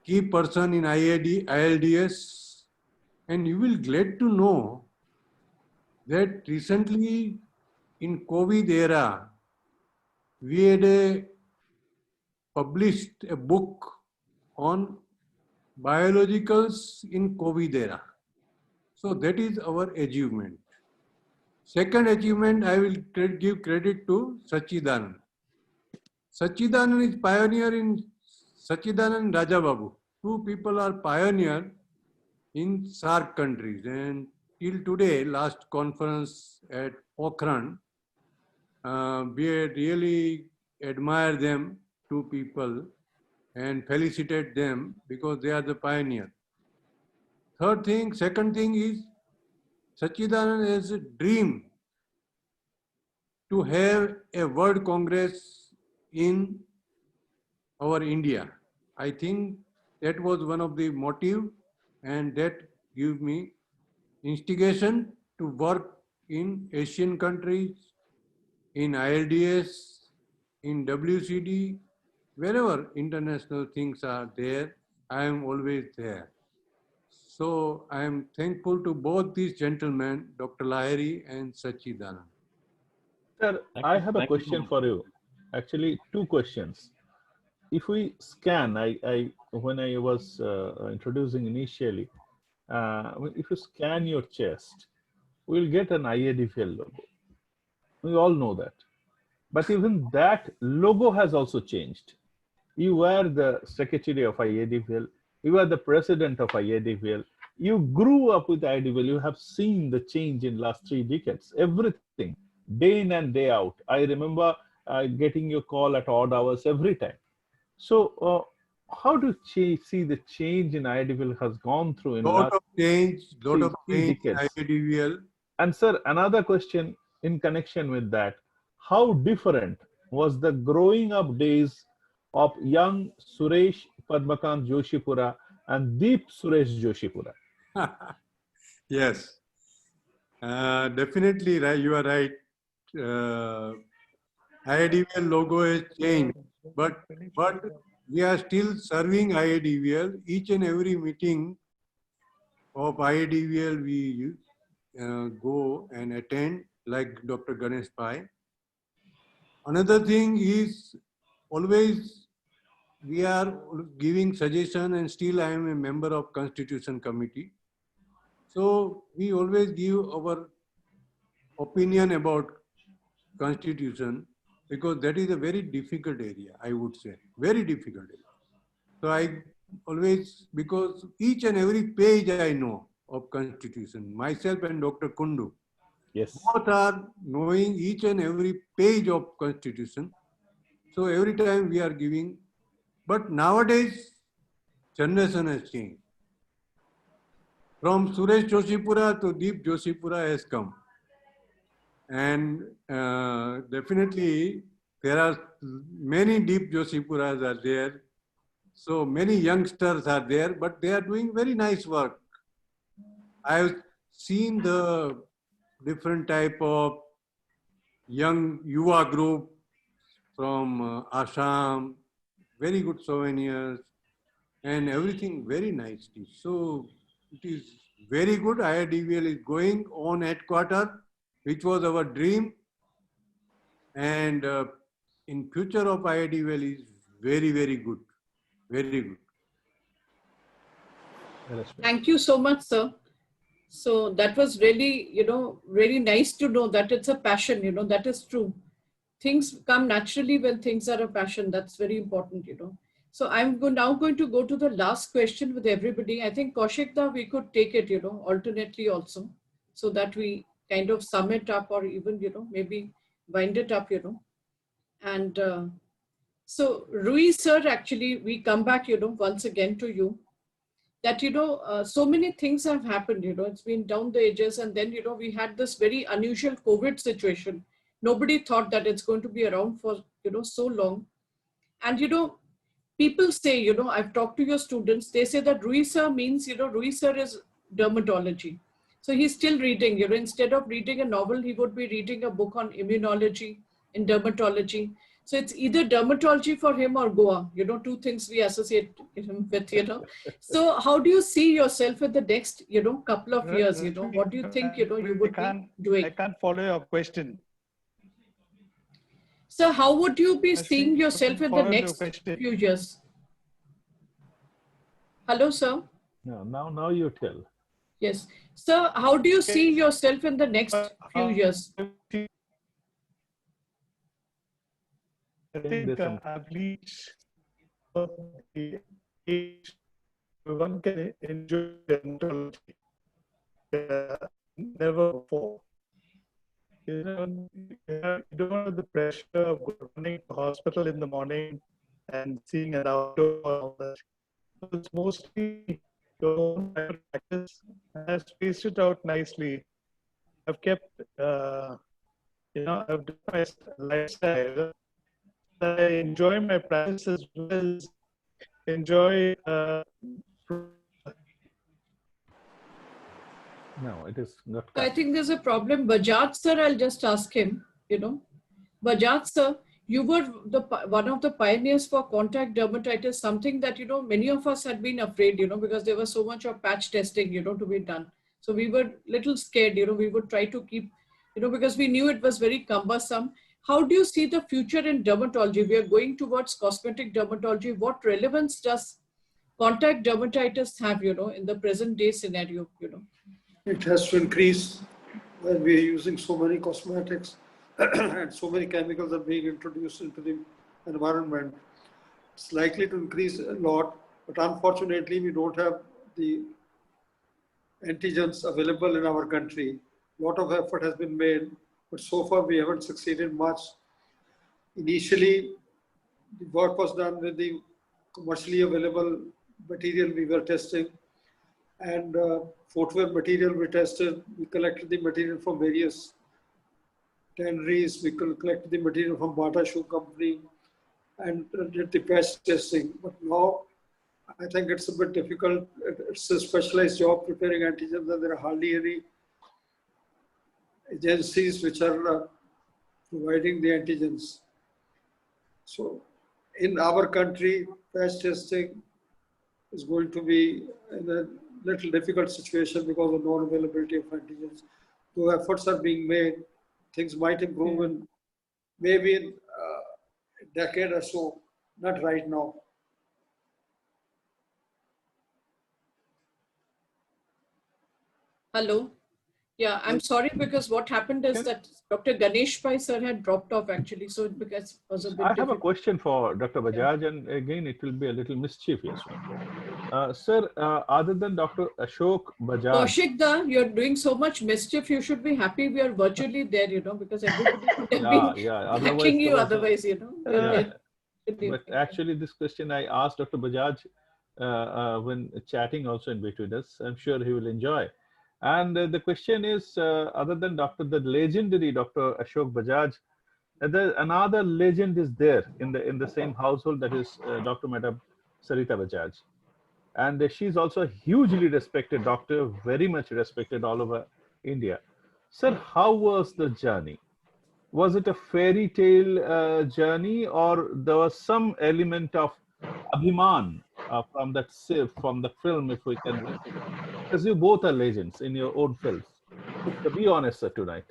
key person in ILDS. And you will glad to know that recently in COVID era, we had published a book on biologicals in COVID era. So that is our achievement. Second achievement, I will give credit to Sachidanand. Sachidanand is pioneer in Sachidanand and Rajababu. Two people are pioneer in SARC countries, and till today, last conference at Pokhran, we really admire them, two people, and felicitate them because they are the pioneer. Second thing is Sachidanand has a dream to have a World Congress in our India. I think that was one of the motive, and that gave me instigation to work in Asian countries, in ILDS, in WCD, wherever international things are there, I am always there. So I am thankful to both these gentlemen, Dr. Lahiri and Sachidanand. Sir, I have a question for you. Actually, two questions. If we scan, when I was introducing initially, if you scan your chest, we'll get an IADFL logo. We all know that. But even that logo has also changed. You were the secretary of IADFL. You were the president of IADFL. You grew up with IADFL. You have seen the change in last 3 decades. Everything, day in and day out. I remember getting your call at odd hours every time. So, how do you see the change in IADFL has gone through in Lot last of change in decades? IADVL. And sir, another question in connection with that, how different was the growing up days of young Suresh Padmakant Joshipura and Deep Suresh Joshipura? Yes, definitely right. You are right. IADVL logo has changed, but we are still serving IADVL. Each and every meeting of IADVL we go and attend, like Dr. Ganesh Pai. Another thing is always we are giving suggestion, and still I am a member of Constitution Committee. So we always give our opinion about constitution, because that is a very difficult area, I would say, very difficult area. So I always, because each and every page I know of constitution, myself and Dr. Kundu, Yes. both are knowing each and every page of constitution. So every time we are giving, but nowadays generation has changed. From Suresh Joshipura to Deep Joshipura has come. And definitely there are many Deep Joshipuras are there. So many youngsters are there, but they are doing very nice work. I've seen the different type of young Yuva group from Assam, very good souvenirs and everything very nicely. So it is very good. IIDVL is going on headquarters, which was our dream. And in future of IIDVL is very, very good. Very good. Thank you so much, sir. So that was really, really nice to know that it's a passion, that is true. Things come naturally when things are a passion. That's very important. So now going to go to the last question with everybody. I think Kaushikda, we could take it, alternately also, so that we kind of sum it up or even, maybe wind it up. And so Rui sir, actually, we come back, once again to you that so many things have happened. It's been down the ages, and then we had this very unusual COVID situation. Nobody thought that it's going to be around for so long. And people say, I've talked to your students, they say that Rui sir means, Rui sir is dermatology. So he's still reading, instead of reading a novel, he would be reading a book on immunology in dermatology. So it's either dermatology for him or Goa, two things we associate him with. So how do you see yourself in the next, couple of years, what do you think, you would be doing? I can't follow your question. So how would you be I seeing yourself in the follow your next question. few years? Hello, sir. No, now you tell. Yes. Sir, how do you see yourself in the next few years? I think I've reached the age where one can enjoy dermatology never before. You don't have the pressure of running to hospital in the morning and seeing an outdoor and all that. So it's mostly your own private practice, and I've spaced it out nicely. I've kept, I've done my lifestyle. I enjoy my practice as well as enjoy. No, it is not I cut. think there's a problem. Bajaj, sir, I'll just ask him. Bajaj, sir, you were one of the pioneers for contact dermatitis, something that, many of us had been afraid, because there was so much of patch testing, to be done. So we were little scared, we would try to keep, because we knew it was very cumbersome. How do you see the future in dermatology? We are going towards cosmetic dermatology. What relevance does contact dermatitis have, in the present day scenario? It has to increase when we are using so many cosmetics and so many chemicals are being introduced into the environment. It's likely to increase a lot, but unfortunately, we don't have the antigens available in our country. A lot of effort has been made, but so far we haven't succeeded much. Initially, the work was done with the commercially available material we were testing, and footwear material we tested. We collected the material from various tanneries. We collected the material from Bata Shoe Company and did the patch testing. But now I think it's a bit difficult. It's a specialized job preparing antigens, and there are hardly any agencies which are providing the antigens. So in our country, patch testing is going to be in a little difficult situation because of non-availability of antigens. Though efforts are being made, things might improve in maybe in a decade or so, not right now. Hello. Yeah, I'm sorry because what happened is Can, that Dr. Ganesh Pai sir had dropped off actually, so it was a bit I have a difficult. question for Dr. Yeah. Bajaj, and again, it will be a little mischievous one. Sir, other than Dr. Ashok Bajaj, Kaushik da, you're doing so much mischief. You should be happy we are virtually there, because everybody would have yeah, been yeah, otherwise backing there you was a, otherwise, You're yeah, genuinely. but actually this question I asked Dr. Bajaj when chatting also in between us. I'm sure he will enjoy. And the question is, other than the legendary Dr. Ashok Bajaj, another legend is there in the same household, that is Dr. Madam Sarita Bajaj. And she's also a hugely respected doctor, very much respected all over India. Sir, how was the journey? Was it a fairy tale journey, or there was some element of abhiman from the film, if we can refer to? Because you both are legends in your own fields. So be honest, sir, tonight.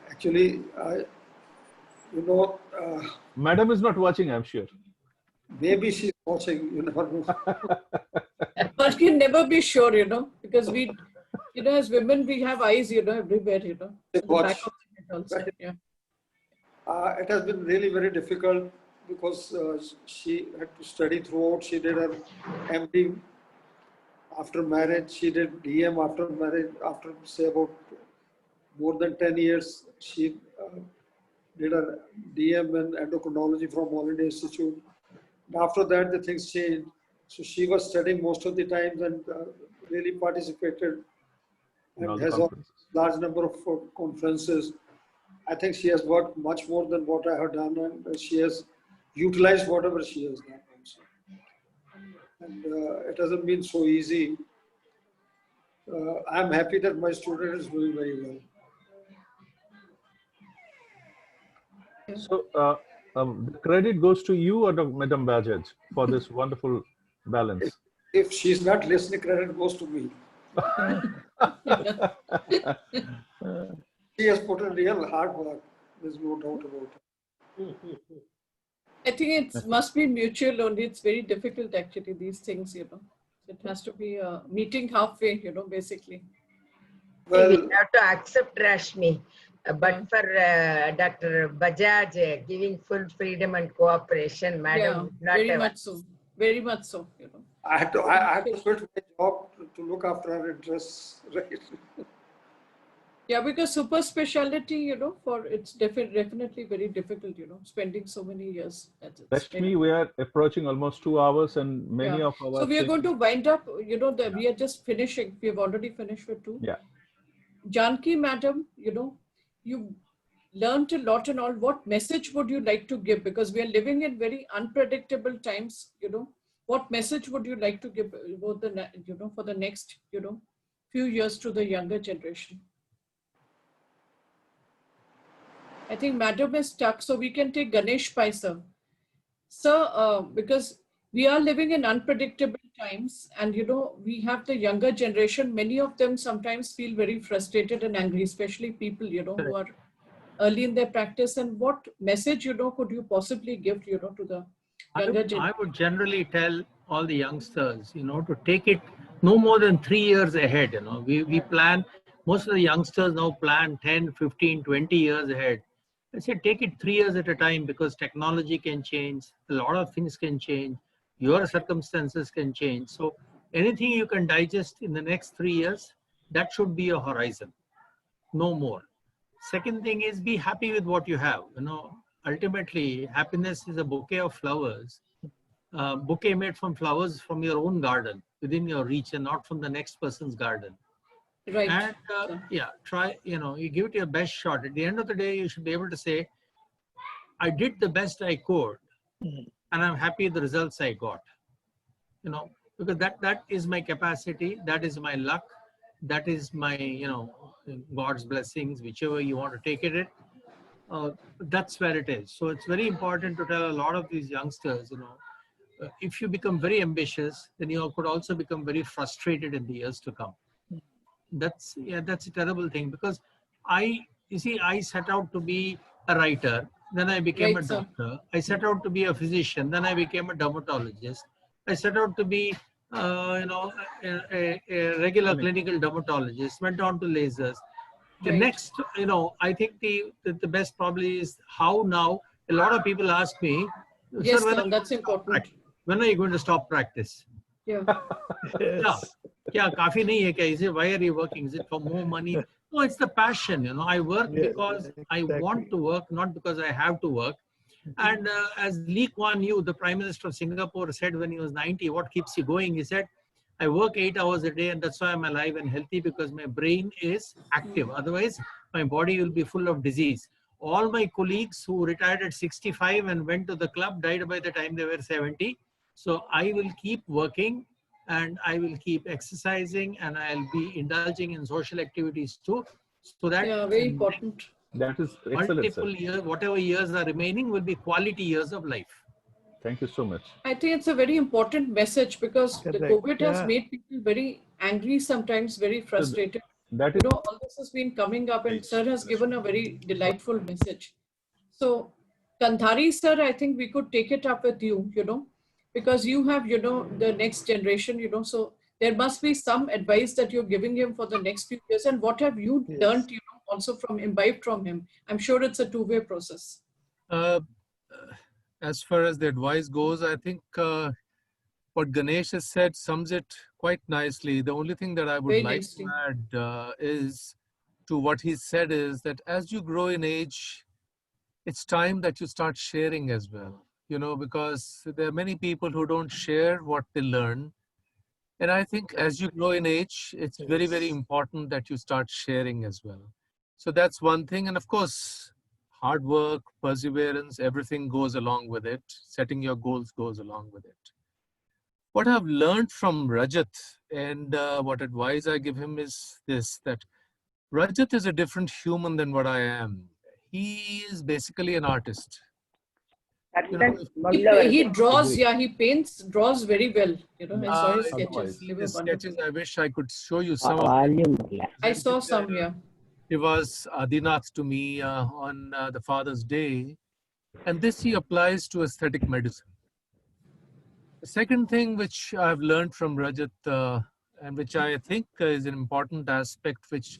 Actually, you know, Madam is not watching, I'm sure. maybe she's watching. You never know. But can never be sure, because we, as women, we have eyes, everywhere, They at the back watch. of the head also. Right? Yeah. It has been really very difficult because she had to study throughout. She did her MD after marriage. She did DM after marriage. After say about more than 10 years, she did her DM in endocrinology from All India Institute. And after that, the things changed. So she was studying most of the times and really participated In all and the has a conferences. large number of conferences. I think she has worked much more than what I have done, and she has utilized whatever she has done also. And it hasn't been so easy. I'm happy that my student is doing very well. So the credit goes to you or to Madam Bajaj for this wonderful If, balance. if she's not listening, credit goes to me. She has put in real hard work. There's no doubt about it. I think it must be mutual only. It's very difficult actually, these things, It has to be meeting halfway, basically. We Well, have to accept Rashmi. But Yeah. for Dr. Bajaj giving full freedom and cooperation, Madam Yeah, would not very have. much so. Very much so, I had to quit my job to look after her interests, right? Yeah, because super specialty, for it's definitely very difficult, spending so many years. It's very, Rashmi, we are approaching almost 2 hours, and yeah. many of So our we are going to things. wind up, Yeah. we are just finishing. We have already finished with 2. Yeah. Janki, madam, you learned a lot and all. What message would you like to give? Because we are living in very unpredictable times, What message would you like to give about for the next, few years to the younger generation? I think madam is stuck, so we can take Ganesh Pai sir. Sir, because we are living in unpredictable times, and we have the younger generation. Many of them sometimes feel very frustrated and angry, especially people who are early in their practice. And what message could you possibly give to the younger I generation? would generally tell all the youngsters, to take it no more than 3 years ahead. We plan, most of the youngsters now plan 10, 15, 20 years ahead. I say take it 3 years at a time, because technology can change, a lot of things can change, your circumstances can change. So anything you can digest in the next 3 years, that should be your horizon, no more. Second thing is, be happy with what you have. Ultimately, happiness is a bouquet of flowers, bouquet made from flowers from your own garden, within your reach, and not from the next person's garden. Right. And yeah, try, you give it your best shot. At the end of the day, you should be able to say, I did the best I could, and I'm happy with the results I got. Because that is my capacity, that is my luck, that is my, God's blessings, whichever you want to take it. That's where it is. So it's very important to tell a lot of these youngsters, if you become very ambitious, then you could also become very frustrated in the years to come. That's a terrible thing, because I set out to be a writer, then I became a Right, sir. doctor. I set out to be a physician, then I became a dermatologist. I set out to be a regular clinical dermatologist, went on to lasers. The Right. next, I think the best probably is how now a lot of people ask me, sir, Yes, sir, that's important. when are you going to stop practice? Yeah. Yeah. Yes. क्या काफी नहीं है क्या? Is it, why are you working? Is it for more money? No, it's the passion. I work Yes, because I want exactly. to work, not because I have to work. And as Lee Kuan Yew, the Prime Minister of Singapore, said when he was 90, what keeps you going? He said, I work 8 hours a day, and that's why I'm alive and healthy, because my brain is active. Otherwise, my body will be full of disease. All my colleagues who retired at 65 and went to the club died by the time they were 70. So I will keep working, and I will keep exercising, and I'll be indulging in social activities too, so that Yeah, the very next important. That is excellent, sir. multiple years, whatever years are remaining, will be quality years of life. Thank you so much. I think it's a very important message because the Correct. COVID has Yeah. made people very angry, sometimes very So frustrated. that is All this has been coming up, and Sir has given a very delightful message. So, Kandhari, sir, I think we could take it up with you, because you have, the next generation, so there must be some advice that you're giving him for the next few years. And what have you Yes. learned, also imbibed from him? I'm sure it's a two-way process. Uh, as far as the advice goes, I think what Ganesh has said sums it quite nicely. The only thing that I would Very like to nicely. add is to what he said is that as you grow in age, it's time that you start sharing as well. Because there are many people who don't share what they learn. And I think as you grow in age, it's very, very Yes. important that you start sharing as well. So that's one thing. And of course, hard work, perseverance, everything goes along with it. Setting your goals goes along with it. What I've learned from Rajat and what advice I give him is this, that Rajat is a different human than what I am. He is basically an artist. If He draws, agree. yeah, he paints, draws very well. I saw his sketches. Otherwise, They were his sketches, wonderful. I wish I could show you some of them. I Presented saw some, yeah. He was Adinath to me on the Father's Day, and this he applies to aesthetic medicine. The second thing which I've learned from Rajat, and which I think is an important aspect which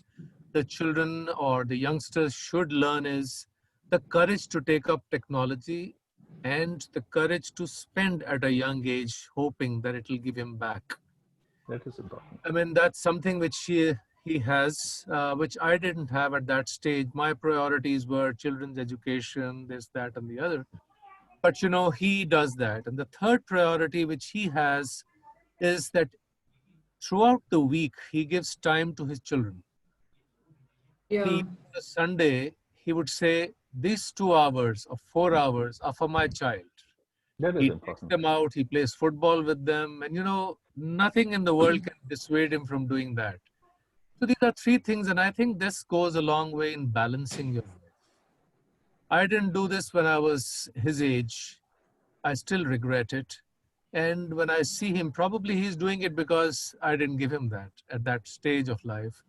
the children or the youngsters should learn, is the courage to take up technology and the courage to spend at a young age, hoping that it will give him back. that is important. I mean, that's something which he has, which I didn't have at that stage. My priorities were children's education, this, that, and the other. But he does that. And the third priority which he has is that throughout the week, he gives time to his children. See, Yeah. on a Sunday, he would say, these 2 hours or 4 hours are for my child. That is He takes important. them out, he plays football with them, and nothing in the world can dissuade him from doing that. So these are three things, and I think this goes a long way in balancing your life. I didn't do this when I was his age. I still regret it. And when I see him, probably he's doing it because I didn't give him that at that stage of life.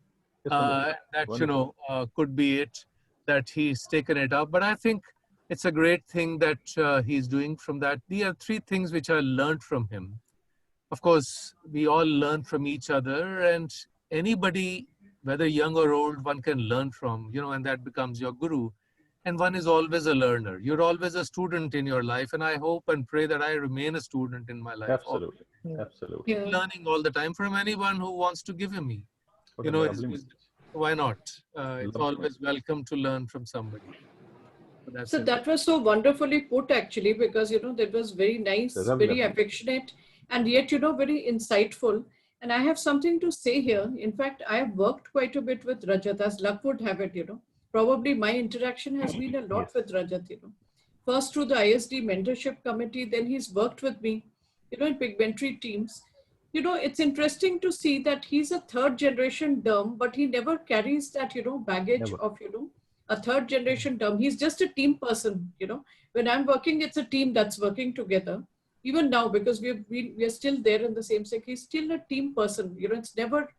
It's wonderful. That, Wonderful. could be it, that he's taken it up. But I think it's a great thing that he's doing from that. These are three things which I learned from him. Of course, we all learn from each other, and anybody, whether young or old, one can learn from, and that becomes your guru. And one is always a learner. You're always a student in your life, and I hope and pray that I remain a student in my life, always Absolutely. Yeah. Absolutely. Yeah. learning all the time from anyone who wants to give me, What a his lovely wisdom. message. Why not? It's Lovely always message. welcome to learn from somebody. So that's So it. that was so wonderfully put, actually, because that was very nice, very Lovely. affectionate, and yet very insightful. And I have something to say here. In fact, I have worked quite a bit with Rajat, as luck would have it. Probably my interaction has been a lot Yes. with Rajat. First through the ISD mentorship committee, then he's worked with me, in pigmentary teams. It's interesting to see that he's a third generation derm, but he never carries that, baggage Never. of, a third generation term. He's just a team person. When I'm working, it's a team that's working together. Even now, because we are still there in the same sector, he's still a team person. It's never,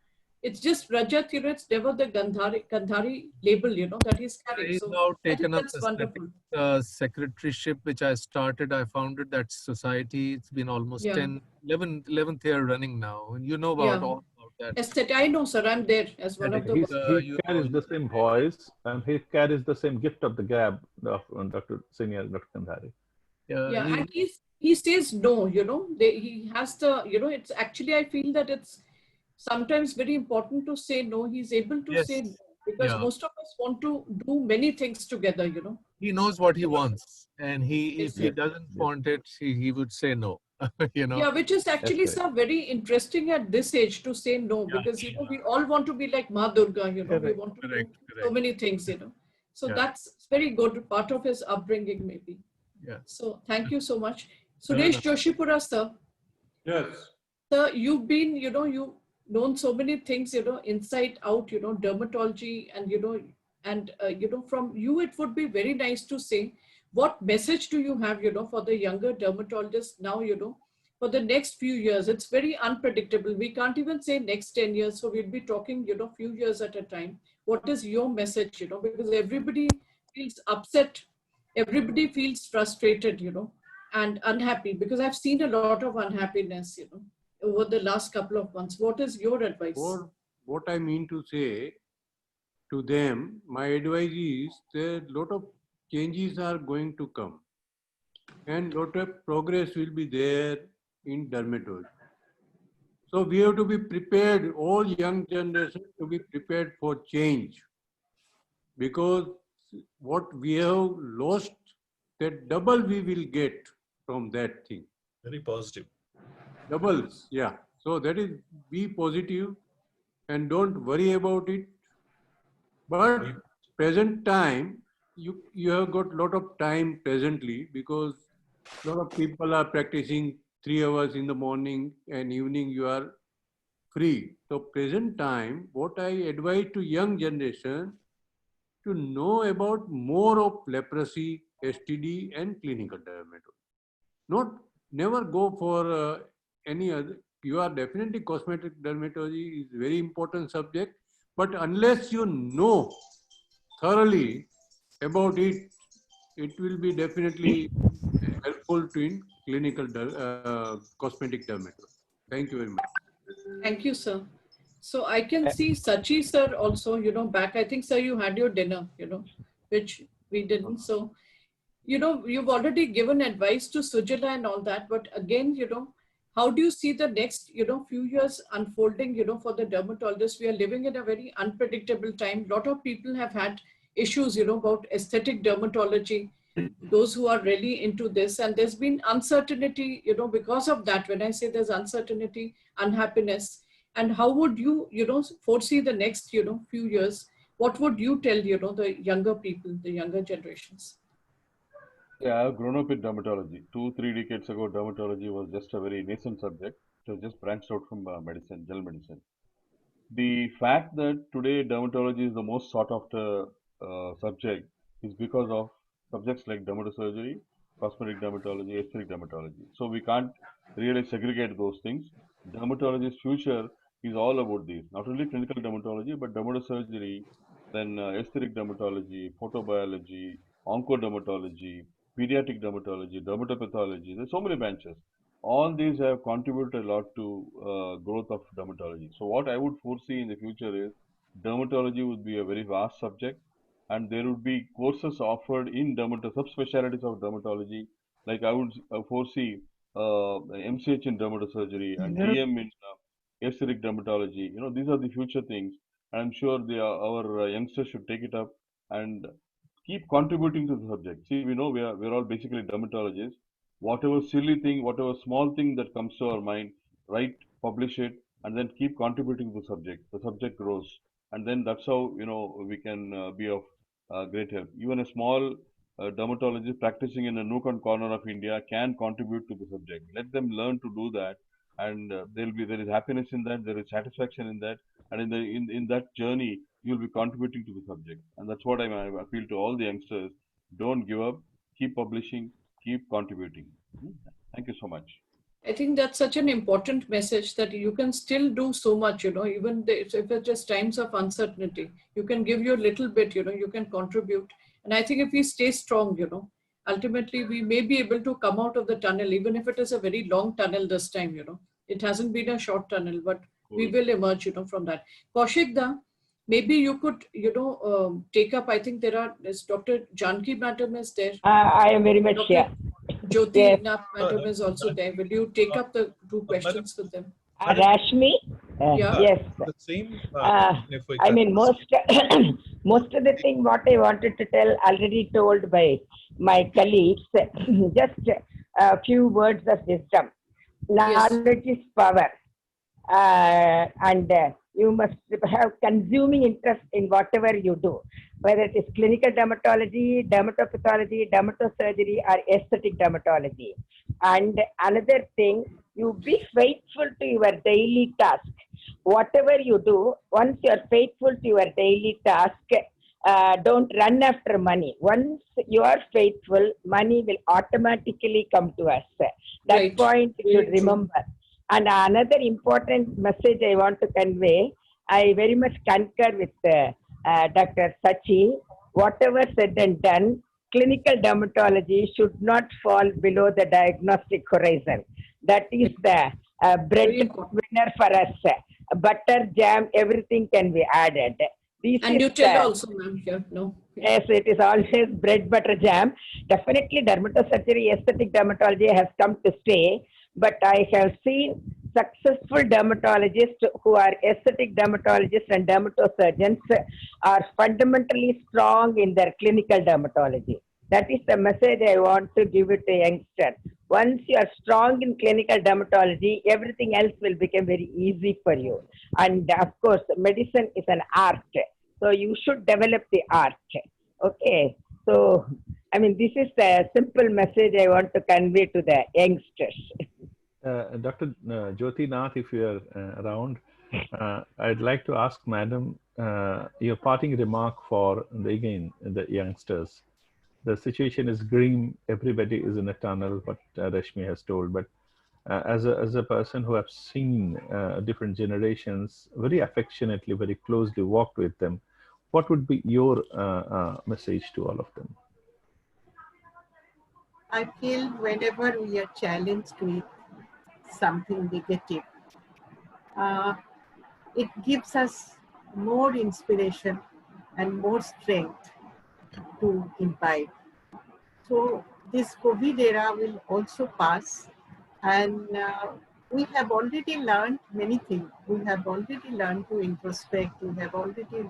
It's just Rajat, it's never the Gandhari label, that he's carrying. He's So now I think taken up that's aesthetic wonderful. secretaryship, which I started. I founded that society. It's been almost Yeah, 11th year running now. And you know about yeah. all about that. Aesthetic, I know, sir. I'm there as one of Aesthetic, the He you know, carries the same voice and he carries the same gift of the gab of Dr. Senior Dr. Kandhari. Yeah, and he he says no, he has the, it's actually, I feel that it's sometimes very important to say no. He's able to say no yes, because yeah. most of us want to do many things together. He knows what he So, wants, and he if he yes. Yes, doesn't yes, want it, he would say no. you know. Yeah, which is that's actually correct. so very interesting at this age to say no Yeah, because yeah. we all want to be like Ma Durga, we Correct. want to do Correct, so correct. many things. So Yeah, that's very good part of his upbringing, maybe. yeah. So thank you so much. No, Suresh no. Joshipura, sir. Yes. Sir, you've been, you've known so many things, inside out, dermatology and, from you, it would be very nice to say, what message do you have, for the younger dermatologists now, for the next few years? It's very unpredictable. We can't even say next 10 years. So we'll be talking, few years at a time. What is your message, because everybody feels upset. Everybody feels frustrated, and unhappy because I've seen a lot of unhappiness, over the last couple of months. What is your advice? What I mean to say to them, my advice is that lot of changes are going to come and lot of progress will be there in dermatology. So we have to be prepared, all young generation to be prepared for change because what we have lost, that double we will get from that thing. Very positive. Doubles, yeah. So that is be positive and don't worry about it. But We- present time, you have got lot of time presently because lot of people are practicing 3 hours in the morning and evening you are free. So present time, what I advise to young generation to know about more of leprosy, STD, and clinical dermatology. Not never go for any other. You are definitely cosmetic dermatology is very important subject, but unless you know thoroughly about it, it will be definitely helpful to in clinical cosmetic dermatology. Thank you very much. Thank you, sir. So I can Eh, see Sachi sir also, back. I think, sir, you had your dinner, which we didn't. So, you've already given advice to Sujala and all that. But again, how do you see the next, few years unfolding, for the dermatologists? We are living in a very unpredictable time. A lot of people have had issues, about aesthetic dermatology, those who are really into this. And there's been uncertainty, because of that. When I say there's uncertainty, unhappiness, and how would you, foresee the next, few years? What would you tell, the younger people, the younger generations? Yeah, I've grown up in dermatology. 3 decades ago, dermatology was just a very nascent subject. It was just branched out from medicine, general medicine. The fact that today dermatology is the most sought after subject is because of subjects like dermatosurgery, cosmetic dermatology, aesthetic dermatology. So we can't really segregate those things. Dermatology's future is all about these, not only clinical dermatology, but dermatosurgery, then aesthetic dermatology, photobiology, oncodermatology, pediatric dermatology, dermatopathology. There's so many branches. All these have contributed a lot to growth of dermatology. So what I would foresee in the future is dermatology would be a very vast subject, and there would be courses offered in subspecialties of dermatology. Like I would foresee MCH in dermatosurgery and Yeah. DM in aesthetic dermatology. These are the future things, and I'm sure our youngsters should take it up and keep contributing to the subject. See, we know we're all basically dermatologists. Whatever silly thing, whatever small thing that comes to our mind, write, publish it, and then keep contributing to the subject. The subject grows, and then that's how we can be of great help. Even a small dermatologist practicing in a nook and corner of India can contribute to the subject. Let them learn to do that, and there is happiness in that, there is satisfaction in that, and in that journey you'll be contributing to the subject. And that's what I appeal to all the youngsters. Don't give up, keep publishing, keep contributing. Hmm. Thank you so much. I think that's such an important message that you can still do so much, even if it's just times of uncertainty, you can give your little bit, you can contribute. And I think if we stay strong, ultimately we may be able to come out of the tunnel, even if it is a very long tunnel this time, it hasn't been a short tunnel, but we Cool. will emerge, from that. Kaushikda, maybe you could, take up, I think there's Dr. Janki Madam is there. I am very much Dr. here. Jyoti Yes. Nath Madam is also there. Will you take up the two Madam, questions with them? Rashmi? Yeah. Yes. the same question, if I I can mean, ask. most of the thing what I wanted to tell already told by my colleagues. Just a few words of wisdom. Yes. Knowledge is power, and you must have consuming interest in whatever you do, whether it is clinical dermatology, dermatopathology, dermatosurgery, or aesthetic dermatology. And another thing, you be faithful to your daily task. Whatever you do, once you are faithful to your daily task, don't run after money. Once you are faithful, money will automatically come to us. That Right. point you should Very true. remember. And another important message I want to convey, I very much concur with Dr. Sachi. Whatever said and done, clinical dermatology should not fall below the diagnostic horizon. That is the Very bread important. winner for us. Butter, jam, everything can be added. This And is Nutella the also, ma'am. Yeah. No. Yeah. Yes, it is always bread, butter, jam. Definitely, dermatosurgery, aesthetic dermatology has come to stay. But I have seen successful dermatologists who are aesthetic dermatologists and dermatosurgeons are fundamentally strong in their clinical dermatology. That is the message I want to give it to youngsters. Once you are strong in clinical dermatology, everything else will become very easy for you. And of course, medicine is an art. So you should develop the art. Okay. So, I mean, this is the simple message I want to convey to the youngsters. Dr. Jyoti Nath, if you are around, I'd like to ask Madam your parting remark for the youngsters. The situation is grim. Everybody is in a tunnel, what Rashmi has told. But as a person who have seen different generations very affectionately, very closely, walked with them, what would be your message to all of them? I feel whenever we are challenged with something negative, uh, it gives us more inspiration and more strength to imbibe. So this COVID era will also pass, and we have already learned many things. We have already learned to introspect. We have already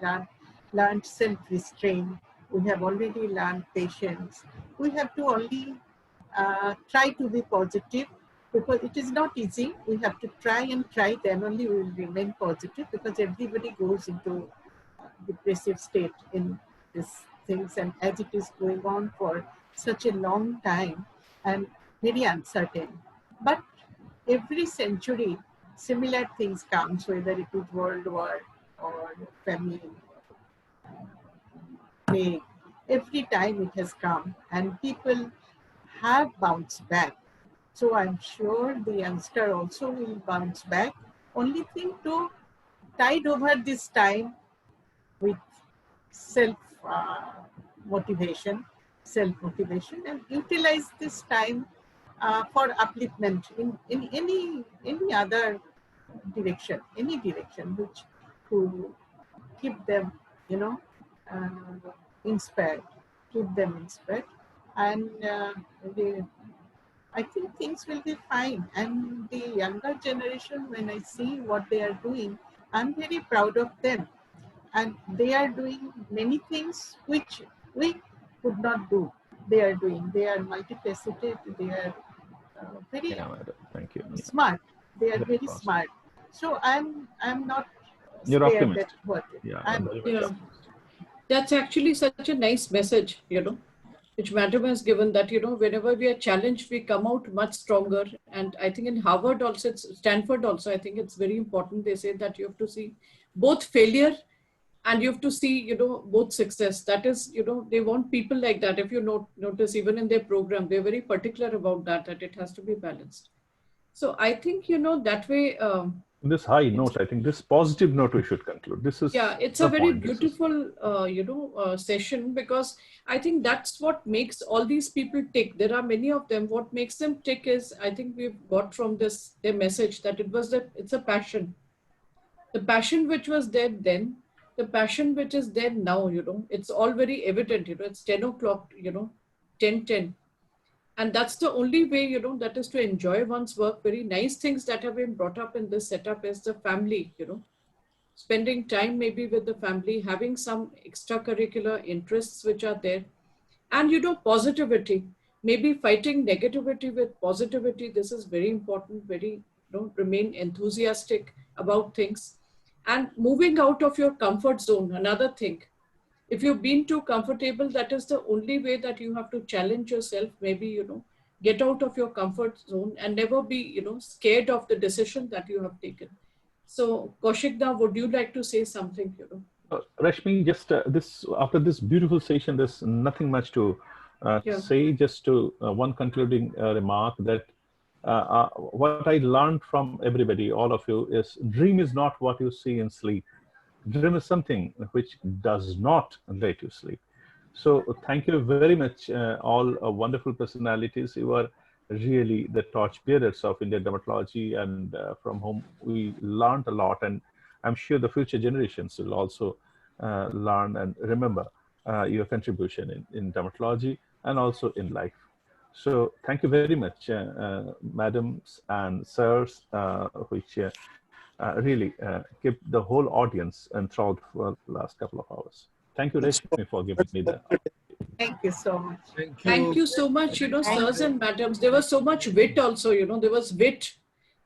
learned self-restraint. We have already learned patience. We have to only try to be positive, because it is not easy. We have to try and try, then only we will remain positive, because everybody goes into depressive state in these things, and as it is going on for such a long time and very uncertain. But every century, similar things comes, whether it is world war or famine, plague. Every time it has come, and people have bounced back. So I'm sure the youngster also will bounce back. Only thing to tide over this time with self motivation, and utilize this time for upliftment in any other direction, any direction which to keep them, you know, inspired, keep them inspired, and I think things will be fine. And the younger generation, when I see what they are doing, I'm very proud of them, and they are doing many things which we could not do. They are doing. They are multifaceted. They are very Yeah, Madam. Thank you. Yeah, smart. They are very very fast. smart. So I'm not You're scared that optimistic. what Yeah, I'm. very much Yeah. optimistic. That's actually such a nice message, which Madam has given, that, whenever we are challenged, we come out much stronger. And I think in Harvard also, Stanford also, I think it's very important. They say that you have to see both failure and you have to see, both success. That is, they want people like that. If you notice, even in their program, they're very particular about that it has to be balanced. So I think, that way, This high it's, note, I think this positive note we should conclude. This yeah, is it's a the very point. This is beautiful, session, because I think that's what makes all these people tick. There are many of them. What makes them tick is, I think we've got from this their message that it's a passion. The passion which was there then, the passion which is there now. It's all very evident. It's 10 o'clock. 10:10. And that's the only way, that is to enjoy one's work. Very nice things that have been brought up in this setup is the family. Spending time maybe with the family, having some extracurricular interests which are there, and positivity, maybe fighting negativity with positivity. This is very important. Very, remain enthusiastic about things, and moving out of your comfort zone. Another thing, if you've been too comfortable, that is the only way that you have to challenge yourself. Maybe, get out of your comfort zone and never be, scared of the decision that you have taken. So, Kaushikda, would you like to say something? Rashmi, just this after this beautiful session, there's nothing much to Yeah. say. Just to one concluding remark that what I learned from everybody, all of you, is dream is not what you see in sleep. Dream is something which does not let you sleep. So thank you very much, all wonderful personalities. You are really the torch bearers of Indian dermatology, and from whom we learned a lot. And I'm sure the future generations will also learn and remember your contribution in dermatology and also in life. So thank you very much, madams and sirs, which really kept the whole audience enthralled for the last couple of hours. Thank you, It's Reshmi, for giving me the Thank you so much. Thank Thank you. you so much, Thank sirs you. and madams. There was so much wit also, there was wit,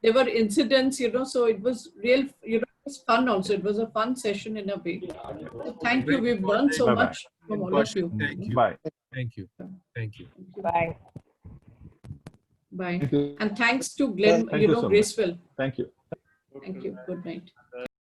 there were incidents, so it was real, it was fun also. It was a fun session in a way. So thank you. Great We've learned so bye bonding. bye. much from And all of Kaushik, you. thank you. Bye. Thank you. Thank you. Thank you. Bye. Bye. Thank you. And thanks to Glenn, Thank you so much. Graceful. Thank you. Thank you. Good night.